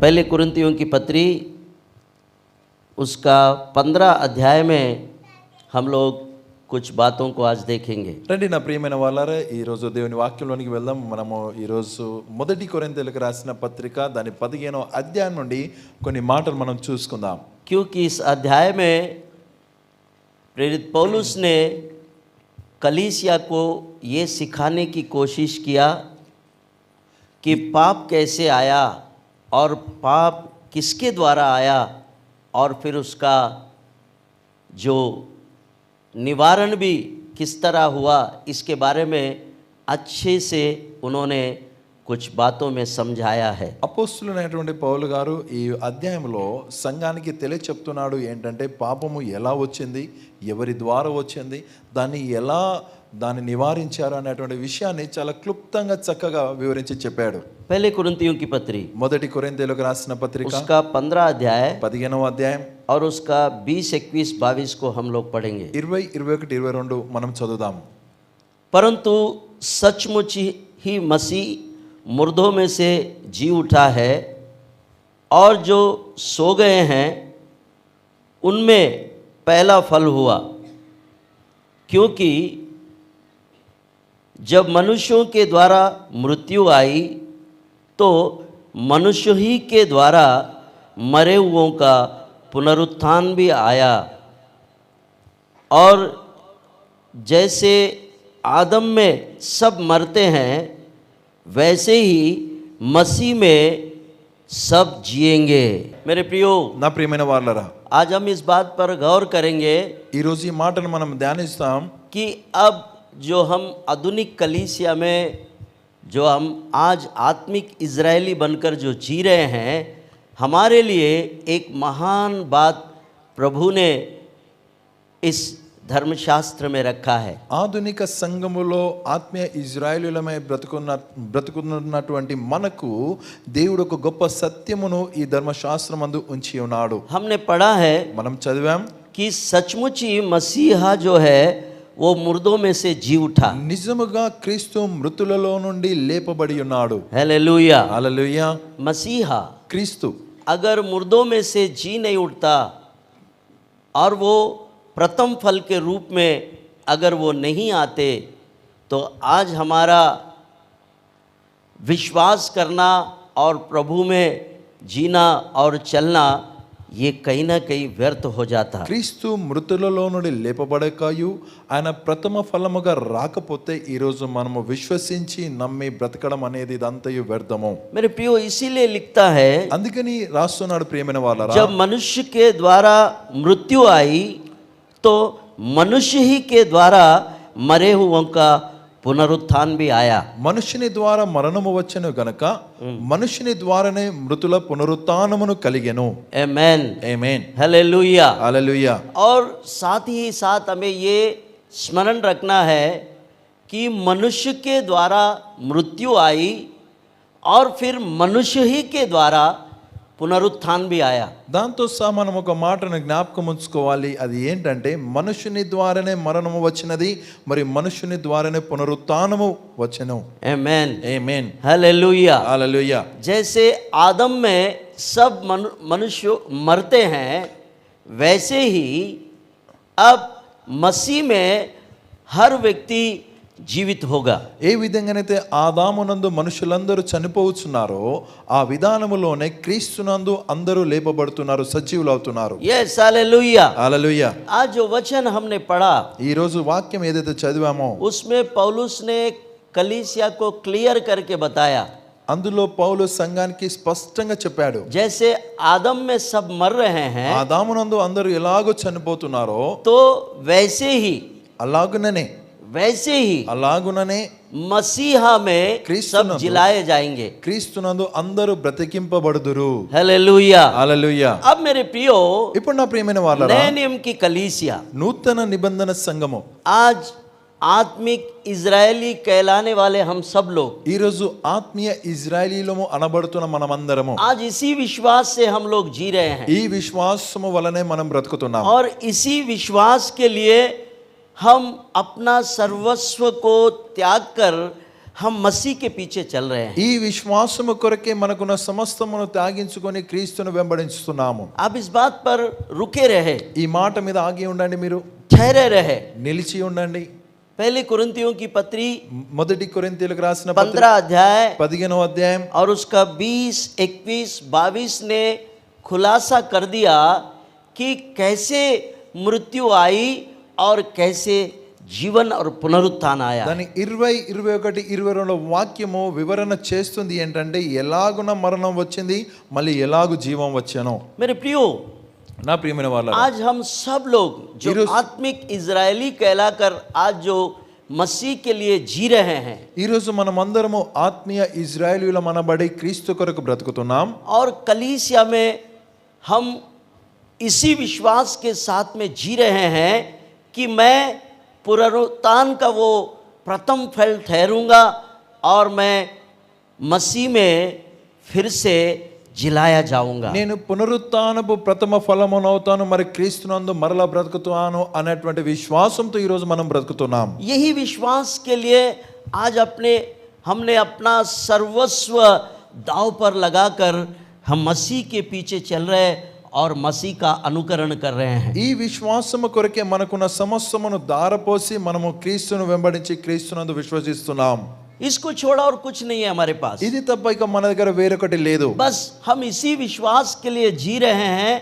पहले कुरिन्थियों की पत्री उसका 15 अध्याय में हम लोग कुछ बातों को आज देखेंगे। రండి నా ప్రియమైన వాళ్ళారా, ఈరోజు దేవుని వాక్యంలోనికి వెళ్దాం. మనము ఈరోజు మొదటి కొరింథీయులకు రాసిన పత్రిక దాని 15వ అధ్యాయం నుండి కొన్ని మాటలు మనం చూసుకుందాం. क्योंकि इस अध्याय में प्रेरित पौलुस ने कलीसिया को ये सिखाने की कोशिश किया कि पाप कैसे आया और पाप किसके द्वारा आया और फिर उसका जो निवारण भी किस तरह हुआ, इसके बारे में अच्छे से उन्होंने कुछ बातों में समझाया है. అపోస్తలుడైనటువంటి పౌలు గారు ఈ అధ్యాయంలో సంఘానికి తెలియచెప్తున్నాడు ఏంటంటే పాపము ఎలా వచ్చింది, ఎవరి ద్వారా వచ్చింది, దాన్ని నివారించారు అనేటువంటి విషయాన్ని చాలా క్లుప్తంగా చక్కగా వివరించి చెప్పాడు. पहले कुरिन्थियों की पत्री మొదటి కొరింథీయులకు రాసిన పత్రిక उसका 15 अध्याय 15వ అధ్యాయం और उसका 20, 21, 22 को हम लोग पढ़ेंगे. 20, 21, 22 మనం చదువుదాం. परंतु सचमुच ही मसीह मुर्दों में से जी उठा है और जो सो गए हैं उनमें पहला फल हुआ, क्योंकि जब मनुष्यों के द्वारा मृत्यु आई तो मनुष्य ही के द्वारा मरे हुओं का पुनरुत्थान भी आया. और जैसे आदम में सब मरते हैं वैसे ही मसीह में सब जिएंगे. मेरे प्रियो, నా ప్రియమైన వాళ్ళరా, आज हम इस बात पर गौर करेंगे ఈ రోజు ఈ మాటను మనం ధ్యానిస్తాం. कि अब जो हम आधुनिक कलीसिया में जो हम आज आत्मिक इजरायली बनकर जो जी रहे हैं, हमारे लिए एक महान बात प्रभु ने इस धर्मशास्त्र में रखा है. ఆధునిక సంఘములో ఆత్మీయ ఇజ్రాయేలీయులమై బ్రతుకుతున్నటువంటి మనకు దేవుడు ఒక గొప్ప సత్యమును ఈ ధర్మశాస్త్రమందు ఉంచి ఉన్నాడు. हमने पढ़ा है మనం చదివాం कि सचमुच ही मसीहा जो है वो मुर्दों में से जी उठा. నిజముగా క్రీస్తు మృతులలో నుండి లేపబడి ఉన్నాడు. हालेलुया. హల్లెలూయా. मसीहा క్రీస్తు अगर मुर्दों में से जी नहीं उठता और वो प्रथम फल के रूप में अगर वो नहीं आते तो आज हमारा विश्वास करना और प्रभु में जीना और चलना ये कहीं ना कहीं व्यर्थ हो जाता. క్రీస్తు మృతులలో నుండి లేపబడకాయు ఆయన ప్రథమ ఫలముగా రాకపోతే ఈరోజు మనము విశ్వసించి నమ్మి బ్రతకడం అనేది ఇదంతయు వ్యర్థము. मेरे प्रियो, इसीलिए लिखता है అందుకని రాస్తున్నాడు ప్రియమైన వాళ్ళారా, जब मनुष्य के द्वारा मृत्यु आई तो मनुष्य ही के द्वारा मरे हुओं का పునరుత్థాన్ भी आया. మనుషుని ద్వారా మరణము వచ్చెను గనక మనుషుని ద్వారానే మృతుల పునరుత్థానమును కలిగెను. आमेन. ఆమేన్. हालेलुया. హల్లెలూయా. और साथ ही साथ हमें ये स्मरण रखना है कि मनुष्य के द्वारा मृत्यु आई और फिर मनुष्य ही के द्वारा పునరుత్థాన్ भी आया. దాంతో సహా మనం ఒక మాటను జ్ఞాపకం ఉంచుకోవాలి. అది ఏంటంటే మనుషుని ద్వారానే మరణము వచ్చినది, మరి మనుషుని ద్వారానే పునరుత్థానము వచ్చెను. आमेन. ఆమేన్. हालेलुया. హల్లెలూయా. जैसे आदम में सब मनुष्य मरते हैं वैसे ही अब मसीह में हर व्यक्ति జీవిత్ హోగా. ఏ విధంగానైతే ఆదామునందు మనుషులందరూ చనిపోతున్నారో ఆ విధానములోనే క్రీస్తునందు అందరూ లేపబడుతున్నారు, సజీవులు అవుతున్నారు. yes, hallelujah. హల్లెలూయా. आज जो वचन हमने पढ़ा ఈ రోజు వాక్యం ఏదైతే చదివామో उसमें पौलुस ने कलीसिया को क्लियर करके बताया. అందులో పౌలు సంఘానికి స్పష్టంగా చెప్పాడు, जैसे आदम में सब मर रहे हैं ఆదామునందు అందరూ ఎలాగో చనిపోతున్నారో तो वैसे ही అలాగుననే मसीहा में सब जिलाए जाएंगे. క్రీస్తునందు అందరూ బ్రతికింపబడుదురు. हालेलुया. హల్లెలూయా. अब मेरे प्रियो, ఇప్పుడు నా ప్రియమైన వాళ్ళారా, नए नियम की कलीसिया నూతన నిబంధన సంఘము आज आत्मिक इजरायली कहलाने वाले हम सब लोग ఈ రోజు ఆత్మీయ ఇజ్రాయేలీలము అనబడుతున్న మనమందరము आज इसी विश्वास से हम लोग जी रहे हैं ఈ విశ్వాసము వలనే మనం బ్రతుకుతున్నాం. और इसी विश्वास के लिए हम अपना सर्वस्व को त्याग कर हम मसीह के पीछे चल रहे हैं। ఈ విశ్వాసము కొరకే మనకున్న సమస్తమును త్యాగించుకొని క్రీస్తును వెంబడించుతున్నాము. आप इस बात पर रुके रहे, ఈ మాట మీద ఆగి ఉండండి, మీరు ठहरे रहे। నిలిచి ఉండండి. पहली कुरिन्थियों की पत्री మొదటి కొరింథీయులకు రాసిన 15 अध्याय 15వ అధ్యాయం और उसका 20, 21, 22 ने खुलासा कर दिया कि कैसे मृत्यु आई और कैसे जीवन और पुनरुत्थान आया। దాని 20, 21, 22 వాక్యము వివరణ చేస్తుంది ఏంటంటే ఎలాగున మరణం వచ్చింది, మళ్ళీ ఎలాగు జీవం వచ్చానో. मेरे प्रियो, నా ప్రియమైన వాళ్ళ, आज हम सब लोग जो आत्मिक इजरायली कहलाकर आज जो मसीह के लिए जी रहे हैं, ఈరోజు మనం అందరము ఆత్మీయ ఇజ్రాయేలీయుల మనబడి క్రీస్తు కొరకు బ్రతుకుతున్నాం. और कलीसिया में हम इसी विश्वास के साथ में जी रहे हैं कि मैं पुनरुत्थान का वो प्रथम फल ठहरूंगा और मैं मसीह में फिर से जिलाया जाऊंगा। నేను పునరుత్థానపు ప్రథమ ఫలమునవుతాను, మరి క్రీస్తునందు మరలా బ్రతుకుతాను అనేటువంటి విశ్వాసంతో ఈరోజు మనం బ్రతుకుతున్నాం. यही विश्वास के लिए आज हमने अपना सर्वस्व दांव पर लगाकर हम मसीह के पीछे चल रहे और मसीह का अनुकरण कर रहे हैं। ఈ విశ్వాసము కొరకే మనకున్న సమస్తమును దారపోసి మనము క్రీస్తును వెంబడించి క్రీస్తునందు విశ్వసిస్తున్నాం. इसको छोड़ा और कुछ नहीं है हमारे पास। ఇది తప్ప ఇక మన దగ్గర వేరొకటి లేదు. बस हम इसी विश्वास के लिए जी रहे हैं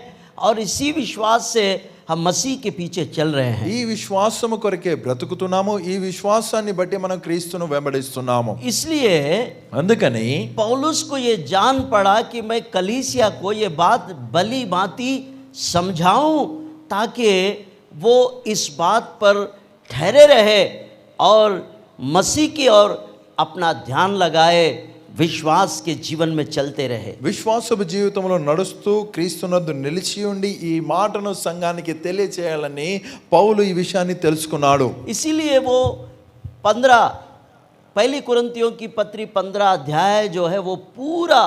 और इसी विश्वास से हम मसीह के पीछे चल रहे हैं। ఈ విశ్వాసము కొరకే బ్రతుకుతున్నాము, ఈ విశ్వాసాన్ని బట్టి మనం క్రీస్తును వెంబడిస్తున్నాము. इसलिए అందుకని पौलुस को ये जान पड़ा कि मैं कलीसिया को ये बात भली भांति समझाऊं ताकि वो इस बात पर ठहरे रहे और मसीह की ओर अपना ध्यान लगाए, విశ్వాస్ के जीवन में चलते रहे। విశ్వాసపు జీవితంలో నడుస్తూ క్రీస్తునందు నిలిచి ఉండి ఈ మాటను సంఘానికి తెలియచేయాలని పౌలు ఈ విషయాన్ని తెలుసుకున్నాడు. इसीलिए वो 15 पहली कुरिन्थियों की पत्री 15 अध्याय जो है वो पूरा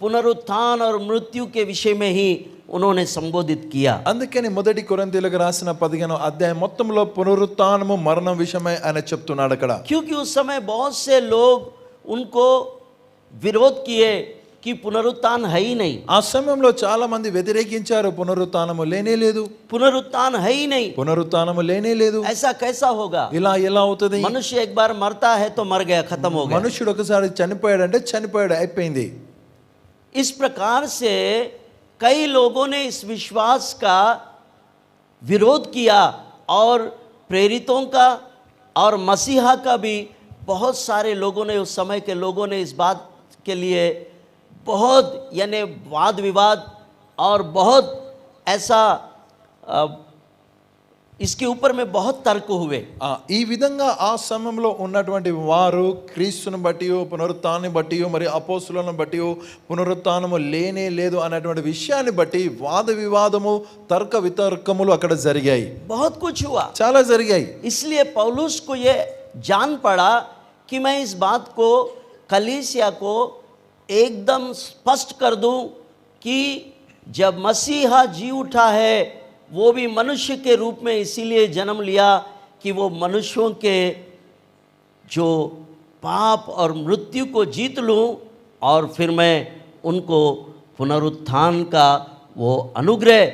पुनरुत्थान और मृत्यु के विषय में ही उन्होंने संबोधित किया। అందుకని మొదటి కొరింథీయులకు రాసిన 15వ అధ్యాయం మొత్తంలో పునరుత్థానము మరణం విషయమై ఆయన చెప్తున్నాడు అక్కడ. क्योंकि उस समय बहुत से लोग उनको विरोध किए कि पुनरुत्थान है ही नहीं। ఆ సమయంలో చాలా మంది వ్యతిరేకించారు, పునరుత్థానము లేనే లేదు, पुनरुत्थान है ही नहीं, పునరుత్థానము లేనే లేదు, ऐसा कैसा होगा? ఇలా ఎలా అవుతుంది? मनुष्य एक बार मरता है तो मर गया, खत्म हो गया। మనుషుడు ఒకసారి చనిపోయాడంటే చనిపోయాడు, అయిపోయింది. इस प्रकार से कई लोगों ने इस विश्वास का विरोध किया और प्रेरितों का और मसीहा का भी बहुत सारे लोगों ने, उस समय के लोगों ने इस बात के लिए बहुत यानी वाद विवाद और बहुत ऐसा इसके ऊपर में बहुत तर्क हुए। ఈ విధంగా ఆ సమయంలో ఉన్నటువంటి వారు క్రీస్తును బట్టి, పునరుత్థానాన్ని బట్టి, మరి అపోస్తులను బట్టి పునరుత్థానము లేనే లేదు అనేటువంటి విషయాన్ని బట్టి వాద వివాదము, తర్క వితర్కములు అక్కడ జరిగాయి. बहुत कुछ हुआ, చాలా జరిగాయి. इसलिए पौलुस को ये जान पड़ा कि मैं इस बात को कलीसिया को एकदम स्पष्ट कर दूं कि जब मसीहा जी उठा है वो भी मनुष्य के रूप में इसीलिए जन्म लिया कि वो मनुष्यों के जो पाप और मृत्यु को जीत लूं और फिर मैं उनको पुनरुत्थान का वो अनुग्रह,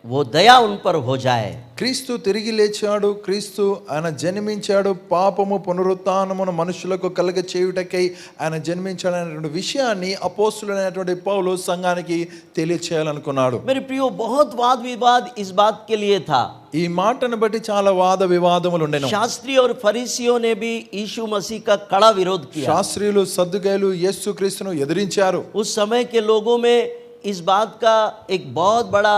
वो दया उन पर हो जाए। క్రీస్తు తిరిగి లేచాడు, క్రీస్తు ఆయన జన్మించాడు, పాపము పునరుత్థానమును మనుషులకు కలగ చేయుటకై ఆయన జన్మించాడు అనేటువంటి విషయాన్ని అపోస్తులైనటువంటి పౌలు సంఘానికి తెలియచేయాలనుకున్నాడు. मेरे प्रियो, बहुत वाद विवाद इस बात के लिए था। ఈ మాటను బట్టి చాలా వాద వివాదములు ఉండెను. शास्त्री और फरीसियों ने भी यीशु मसीह का कड़ा विरोध किया। శాస్త్రీయులు సద్దుకైలు యేసు క్రీస్తును ఎదిరించారు. उस समय के लोगों में इस बात का एक बहुत बड़ा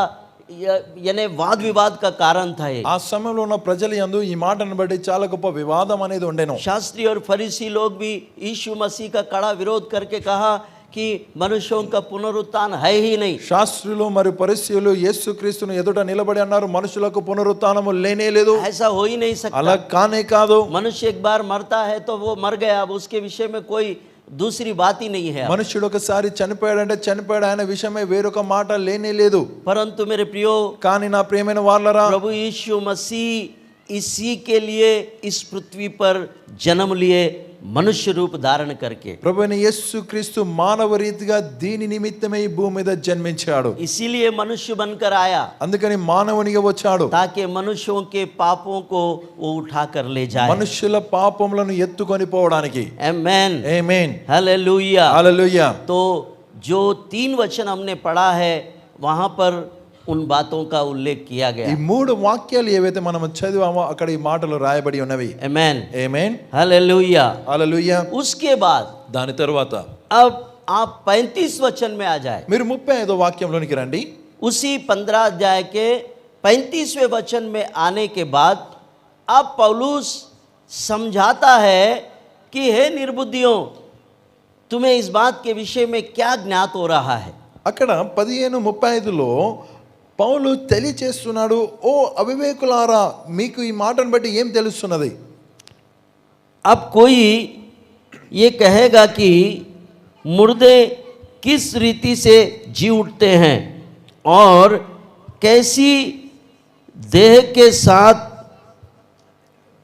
यानी वाद विवाद का कारण था। ఆ సమయంలో ఉన్న ప్రజల యందు ఈ మాటను బట్టి చాలా గొప్ప వివాదం అనేది ఉండెను. शास्त्री और फरीसी लोग भी यीशु मसीह का कड़ा विरोध करके कहा कि मनुष्यों का पुनरुत्थान है ही नहीं। శాస్త్రులు మరియు పరిసయ్యులు యేసు క్రీస్తును ఎదుట నిలబడి అన్నారు, మనుషులకు పునరుత్థానము లేనే లేదు, ऐसा हो ही नहीं सकता। అలా కానే కాదు. मनुष्य एक बार मरता है तो वो मर गया, अब उसके विषय में कोई दूसरी बात ही नहीं है। మనుషుడు ఒకసారి చనిపోయాడంటే చనిపోయాడు, ఆయన విషయమై వేరొక మాట లేనే లేదు. परंतु मेरे प्रियो, కానీ నా ప్రియమైన వాళ్ళరా, प्रभु यीशु मसीह इसी के लिए इस पृथ्वी पर जन्म लिए, मनुष्य रूप धारण करके। ప్రభువైన యేసు క్రీస్తు మానవ రీతిగా దీని నిమిత్తమే ఈ భూమి మీద జన్మించాడు. इसीलिए मनुष्य बनकर आया అందుకని మానవునిగా వచ్చాడు, ताकि मनुष्यों के पापों को वो उठा कर ले जाए। మనుషుల పాపములను ఎత్తుకొని పోవడానికి. आमेन, ఆమేన్, हालेलुया। హల్లెలూయా. तो जो 3 वचन हमने पढ़ा है वहां पर उन बातों का उल्लेख किया ఈ गया। 3 వాక్యాలు ఏవైతే మనం చదివామో అక్కడ ఈ మాటలు రాయబడి ఉన్నవి. आमेन, ఆమేన్, हालेलुया। హల్లెలూయా. उसके बाद దాని తరువాత अब आप 35 वचन में आ जाए। మీరు 35వ వాక్యంలోనికి రండి. उसी 15 अध्याय के 35वें वचन में आने के बाद अब पौलुस समझाता है कि हे निर्बुद्धियों, तुम्हें इस बात के विषय में क्या ज्ञात हो रहा है। అక్కడ 15:35లో పౌలు తెలియచేస్తున్నాడు, ఓ అవివేకులారా, మీకు ఈ మాటను బట్టి ఏం తెలుస్తున్నది? अब कोई ये कहेगा कि मुर्दे किस रीति से जी उठते हैं और कैसी देह के साथ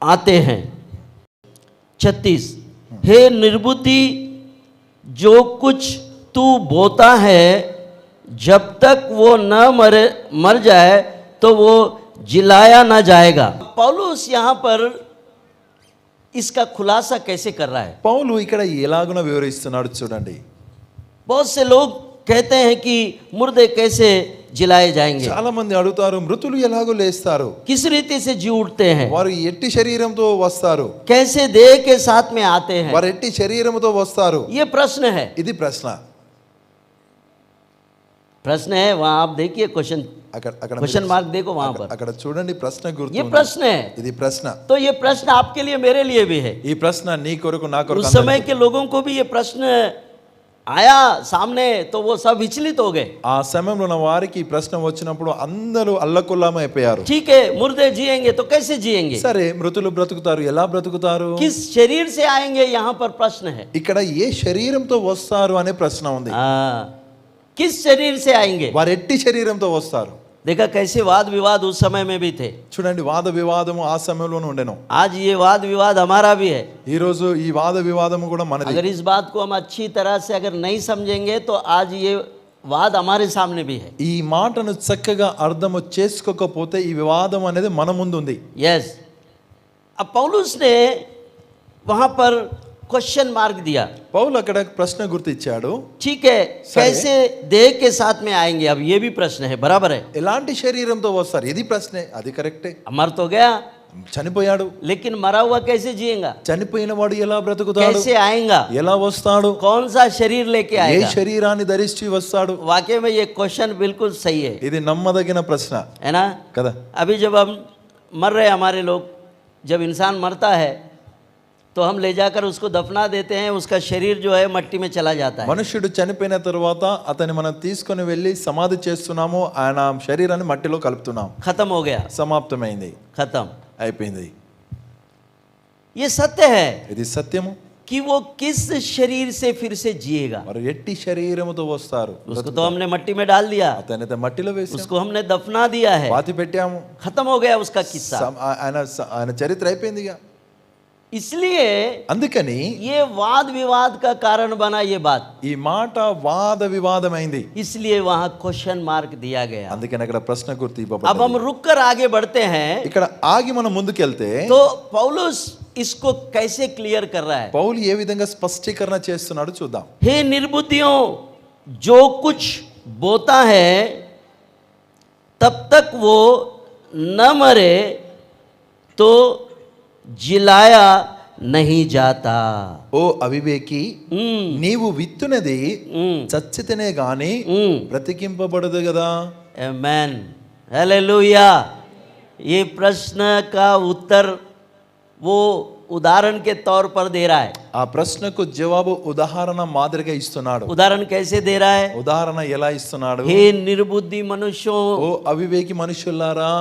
आते हैं। 36, हे निर्बुद्धि, जो कुछ तू बोता है, जब तक वो न मर जाए तो वो जिलाया न जाएगा। पौलुस यहाँ पर इसका खुलासा कैसे कर रहा है? పౌలు ఇక్కడ ఎలాగున వివరిస్తున్నాడు చూడండి. बहुत से लोग कहते हैं कि मुर्दे कैसे जिलाए जाएंगे, చాలా మంది అడుగుతారు, మృతులు ఎలాగో లేస్తారు, किस रीति से जी उठते हैं, వారు ఎట్టి శరీరంతో వస్తారు, कैसे देह के साथ में आते हैं। వారు ఎట్టి శరీరంతో వస్తారు. ये प्रश्न है, ఇది ప్రశ్న. प्रश्न है। वहां आप देखिए क्वेश्चन అక్కడ అక్కడ क्वेश्चन मार्क देखो वहां पर, అక్కడ చూడండి, ప్రశ్న గుర్తు ये ఉంది. प्रश्न है। ఇది ప్రశ్న. तो ये प्रश्न आपके लिए मेरे लिए भी है। ఈ ప్రశ్న నీ కొరకు నా కొరకు उस समय के लोगों को भी ये प्रश्न आया सामने तो वो सब विचलित हो गए। ఆ సమయంలో ఉన్న వారికి ఈ ప్రశ్న వచ్చినప్పుడు అందరూ అల్లకొల్లామ అయిపోయారు. ठीक है, मुर्दे जिएंगे तो कैसे जिएंगे, సరే, మృతులు బ్రతుకుతారు, ఎలా బ్రతుకుతారు? किस शरीर से आएंगे, यहाँ पर प्रश्न है। ఇక్కడ ఏ శరీరంతో వస్తారు అనే ప్రశ్న ఉంది. किस शरीर से आएंगे। వారు ఎట్టి శరీరంతో వస్తారు. देखा कैसे वाद विवाद उस समय में भी थे। చూడండి, వాద వివాదము ఆ సమయంలోనే ఉండెను. आज ये वाद विवाद हमारा भी है। ఈ రోజు ఈ వాద వివాదము కూడా మనది. अगर इस बात को हम अच्छी तरह से अगर नहीं समझेंगे तो आज ये वाद हमारे सामने भी है। ఈ మాటను చక్కగా అర్థము చేసుకోకపోతే ఈ వివాదం అనేది మన ముందు ఉంది. यस, अब पौलुस ने वहां पर क्वेश्चन मार्क दिया। పౌలు అక్కడ ప్రశ్న గుర్తిచ్చాడు. ठीक है, कैसे देह के साथ में आएंगे, अब ये भी प्रश्न है, बराबर है। ఎలాంటి శరీరంతో వస్తారు? ఇది ప్రశ్నే, అది కరెక్టే. मर तो गया, చనిపోయాడు, लेकिन मरा हुआ कैसे जिएगा, చనిపోయిన వాడు ఎలా బ్రతుకుతాడు, कैसे आएगा, ఎలా వస్తాడు, कौन सा शरीर लेके ఏ आएगा। శరీరాన్ని ధరించి వస్తాడు? वाकई में ये क्वेश्चन बिल्कुल सही है, ఇది నమ్మదగిన ప్రశ్న है ना। కదా. अभी जब हम मर रहे हमारे लोग, जब इंसान मरता है तो हम ले जाकर उसको दफना देते हैं, उसका शरीर जो है मट्टी में चला जाता है। మనుష్యుడు చనిపోయిన తర్వాత అతన్ని మనం తీసుకొని వెళ్ళి సమాధి చేస్తున్నాము, ఆయన శరీరాన్ని మట్టిలో కలుపుతున్నాం. खत्म हो गया, సమాప్తమైంది, खत्म, అయిపోయింది. ये सत्य है ఇది సత్యము. कि वो किस शरीर से फिर से जिएगा। మరి ఎట్టి శరీరముతో వస్తారు? उसको तो हमने मट्टी में डाल दिया, అతనైతే మట్టిలో వేసి उसको हमने दफना दिया है, పాతి పెట్టాము, खत्म हो गया उसका किस्सा। ఆయన చరిత్ర అయిపోయింది ఇక. इसलिए అందుకని ये वाद विवाद का कारण बना ये बात, ఈ మాట వాద వివాదమైంది. इसलिए वहां क्वेश्चन मार्क दिया गया। అందుకని అక్కడ ప్రశ్న గుర్తు अब ఇవ్వబడింది. हम रुक कर आगे बढ़ते हैं ఇక్కడ ఆగి మనం ముందుకెళ్తే तो पौलुस इसको कैसे क्लियर कर रहा है। పౌలు ఏ విధంగా స్పష్టీకరణ చేస్తున్నాడు చూద్దాం. हे निर्बुद्धियों, जो कुछ बोता है तब तक वो न मरे तो जिलाया नहीं जाता। ఓ అవివేకి, నీవు విత్తునది చచ్చితేనే గాని బ్రతికింపబడదు కదా. आमेन, हालेलुया। ये प्रश्न का उत्तर वो उदाहरण के तौर पर दे रहा है। ఆ ప్రశ్నకు జవాబు ఉదాహరణ మాదిరిగా ఇస్తున్నాడు. उदाहरण कैसे दे रहा है? ఉదాహరణ ఎలా ఇస్తున్నాడు? हे निर्बुद्धि मनुष्यों, ఓ అవివేకి మనుషులారా,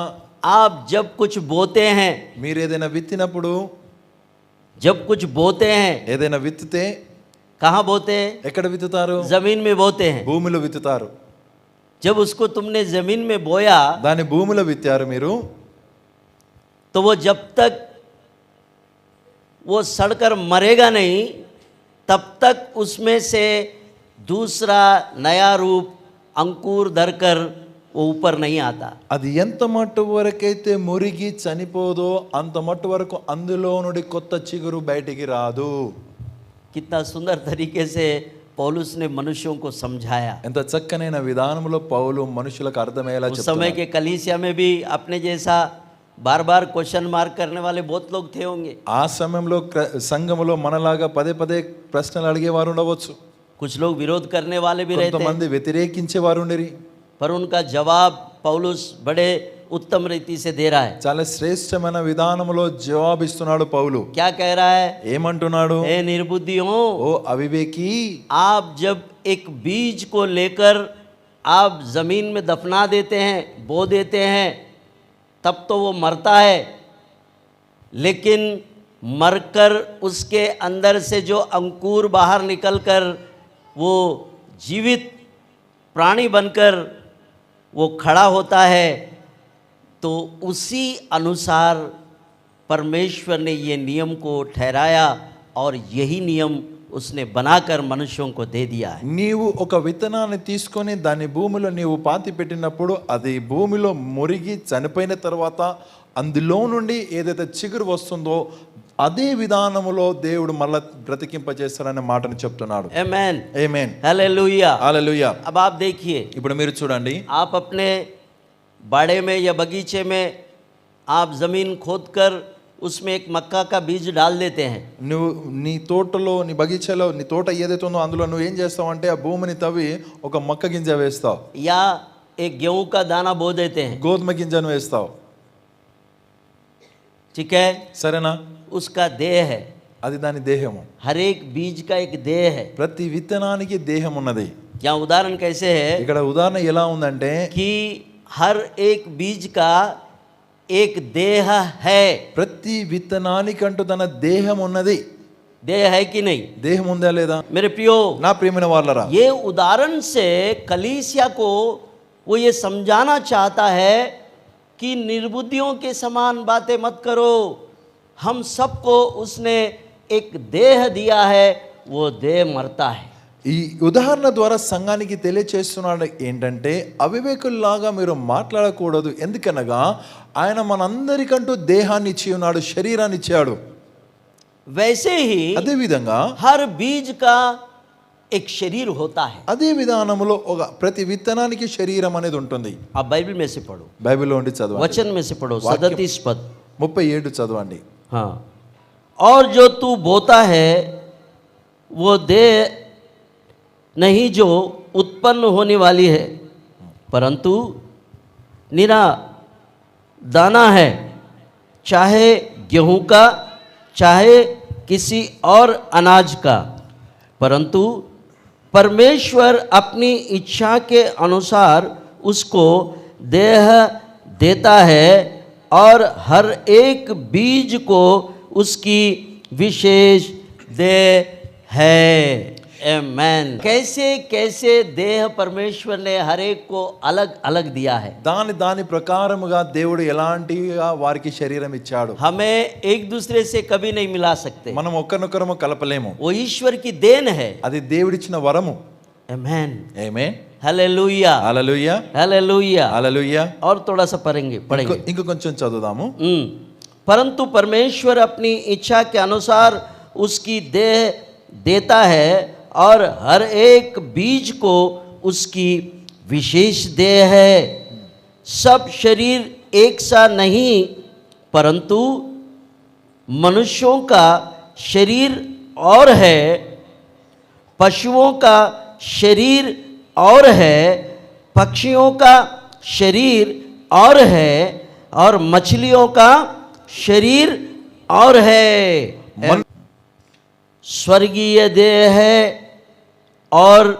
आप जब कुछ बोते हैं, మీరు ఏదైనా విత్తినప్పుడు, जब कुछ बोते हैं, ఏదైనా విత్తితే कहाँ बोते हैं? ఎక్కడ విత్తుతారు? जमीन में बोते हैं। భూమిలో విత్తుతారు. जब उसको तुमने जमीन में बोया దాన్ని భూమిలో విత్తారు మీరు, तो वो जब तक वो सड़कर मरेगा नहीं, तब तक उसमें से दूसरा नया रूप अंकुर धरकर वो ऊपर नहीं आता। అది ఎంత మట్టు వరకైతే మురిగి చనిపోదో అంత మట్టు వరకు అందులో నుండి కొత్త చిగురు బయటికి రాదు. कितना सुंदर तरीके से पौलुस ने मनुष्यों को समझाया। ఎంత చక్కనైన విధానంలో పౌలు మనుషులకు అర్థమయ్యేలా उस చెప్తున్నాడు. समय के कलीसिया में भी अपने जैसा बार बार क्वेश्चन मार्क करने वाले बहुत लोग थे होंगे। ఆ సమయంలో సంఘములో మనలాగా పదే పదే ప్రశ్నలు అడిగేవారు ఉండవచ్చు. कुछ लोग विरोध करने वाले भी रहते हैं, కొంతమంది వ్యతిరేకించేవారు ఉండేరి. पर उनका जवाब पौलुस बड़े उत्तम रीति से दे रहा है। చాలా శ్రేష్టమైన విధానంలో జవాబిస్తున్నాడు పౌలు. क्या कह रहा है? ఏమంటున్నాడు? ए निर्बुद्धियों, ఓ అవివేకి, आप जब एक बीज को लेकर आप जमीन में दफना देते हैं, बो देते हैं, तब तो वो मरता है, लेकिन मरकर उसके अंदर से जो अंकुर बाहर निकलकर वो जीवित प्राणी बनकर वो खड़ा होता है, तो उसी अनुसार परमेश्वर ने ये नियम को ठहराया और यही नियम उसने बनाकर मनुष्यों को दे दिया है। నీవు ఒక విత్తనాన్ని తీసుకొని దాన్ని భూమిలో నీవు పాతి పెట్టినప్పుడు అది భూమిలో మురిగి చనిపోయిన తర్వాత అందులో నుండి ఏదైతే చిగురు వస్తుందో అదే విధానములో దేవుడు మళ్ళా బ్రతికింపజేస్తారనే మాటను చెప్తున్నాడు. आमेन, ఆమేన్, हालेलुया। హల్లెలూయా. अब आप देखिए, ఇప్పుడు మీరు చూడండి, आप अपने बाड़े में या बगीचे में आप ज़मीन खोदकर उसमें एक मक्का का बीज डाल देते हैं। నువ్వు నీ తోటలో నీ బగీచాలో నీ తోట ఏదైతే ఉందో అందులో నువ్వు ఏం చేస్తావు అంటే ఆ భూమిని తవ్వి ఒక మొక్క గింజ వేస్తావు, या एक गेहूं का दाना बो देते हैं, గోధుమ గింజను వేస్తావు. ठीक है, సరేనా? उसका देह है। అది దాని దేహము. हर एक बीज का एक देह है। ప్రతి విత్తనానికి దేహం ఉన్నది. यहाँ उदाहरण कैसे है ఇక్కడ ఉదాహరణ ఎలా ఉందంటే कि हर एक बीज का एक देह है। ప్రతి విత్తనానికంటూ తన దేహం ఉన్నది. देह है कि नहीं? దేహం ఉందా లేదా? मेरे प्रियो, నా ప్రియమైన వాళ్ళరా, ये उदाहरण से कलीसिया को वो ये समझाना चाहता है कि निर्बुद्धियों के समान बातें मत करो। हम सबको उसने एक देह दिया है, वो देह मरता है। ఈ ఉదాహరణ ద్వారా సంఘానికి తెలియచేస్తున్నాడు ఏంటంటే అవివేకుల్లాగా మీరు మాట్లాడకూడదు. ఎందుకనగా ఆయన మనందరికంటూ దేహాన్ని ఇచ్చి ఉన్నాడు, శరీరాన్ని ఇచ్చాడు. वैसे ही అదే విధంగా हर बीज का एक शरीर होता है। అదే విధానంలో ఒక ప్రతి విత్తనానికి శరీరం అనేది ఉంటుంది. आप बाइबल में से पढ़ो, బైబిల్లో ఉండి చదవండి. वचन में से पढ़ो, वाक्य- 37 पद। 37 చదవండి. हाँ, और जो तू बोता है वो देह नहीं जो उत्पन्न होने वाली है, परंतु निरा दाना है, चाहे गेहूं का चाहे किसी और अनाज का, परंतु परमेश्वर अपनी इच्छा के अनुसार उसको देह देता है और हर एक बीज को उसकी विशेष देह है। आमेन। कैसे कैसे देह परमेश्वर ने हर एक को अलग अलग दिया है। దాని దాని ప్రకారముగా దేవుడు ఎలాంటిగా వారికి శరీరం ఇచ్చాడు. हमें एक दूसरे से कभी नहीं मिला सकते, మనం ఒకరినొకరము కలపలేము. वो ईश्वर की देन है। అది దేవుడిచ్చిన వరము. आमेन, ఆమేన్, हालेलुया, హల్లెలూయా, हालेलुया। హల్లెలూయా. और थोड़ा सा पढ़ेंगे। ఇంకో కొంచెం చదువుదాము. परंतु परमेश्वर अपनी इच्छा के अनुसार उसकी देह देता है और हर एक बीज को उसकी विशेष देह है। सब शरीर एक सा नहीं, परंतु मनुष्यों का शरीर और है, पशुओं का शरीर और है, पक्षियों का शरीर और है, और मछलियों का शरीर और है। स्वर्गीय देह है और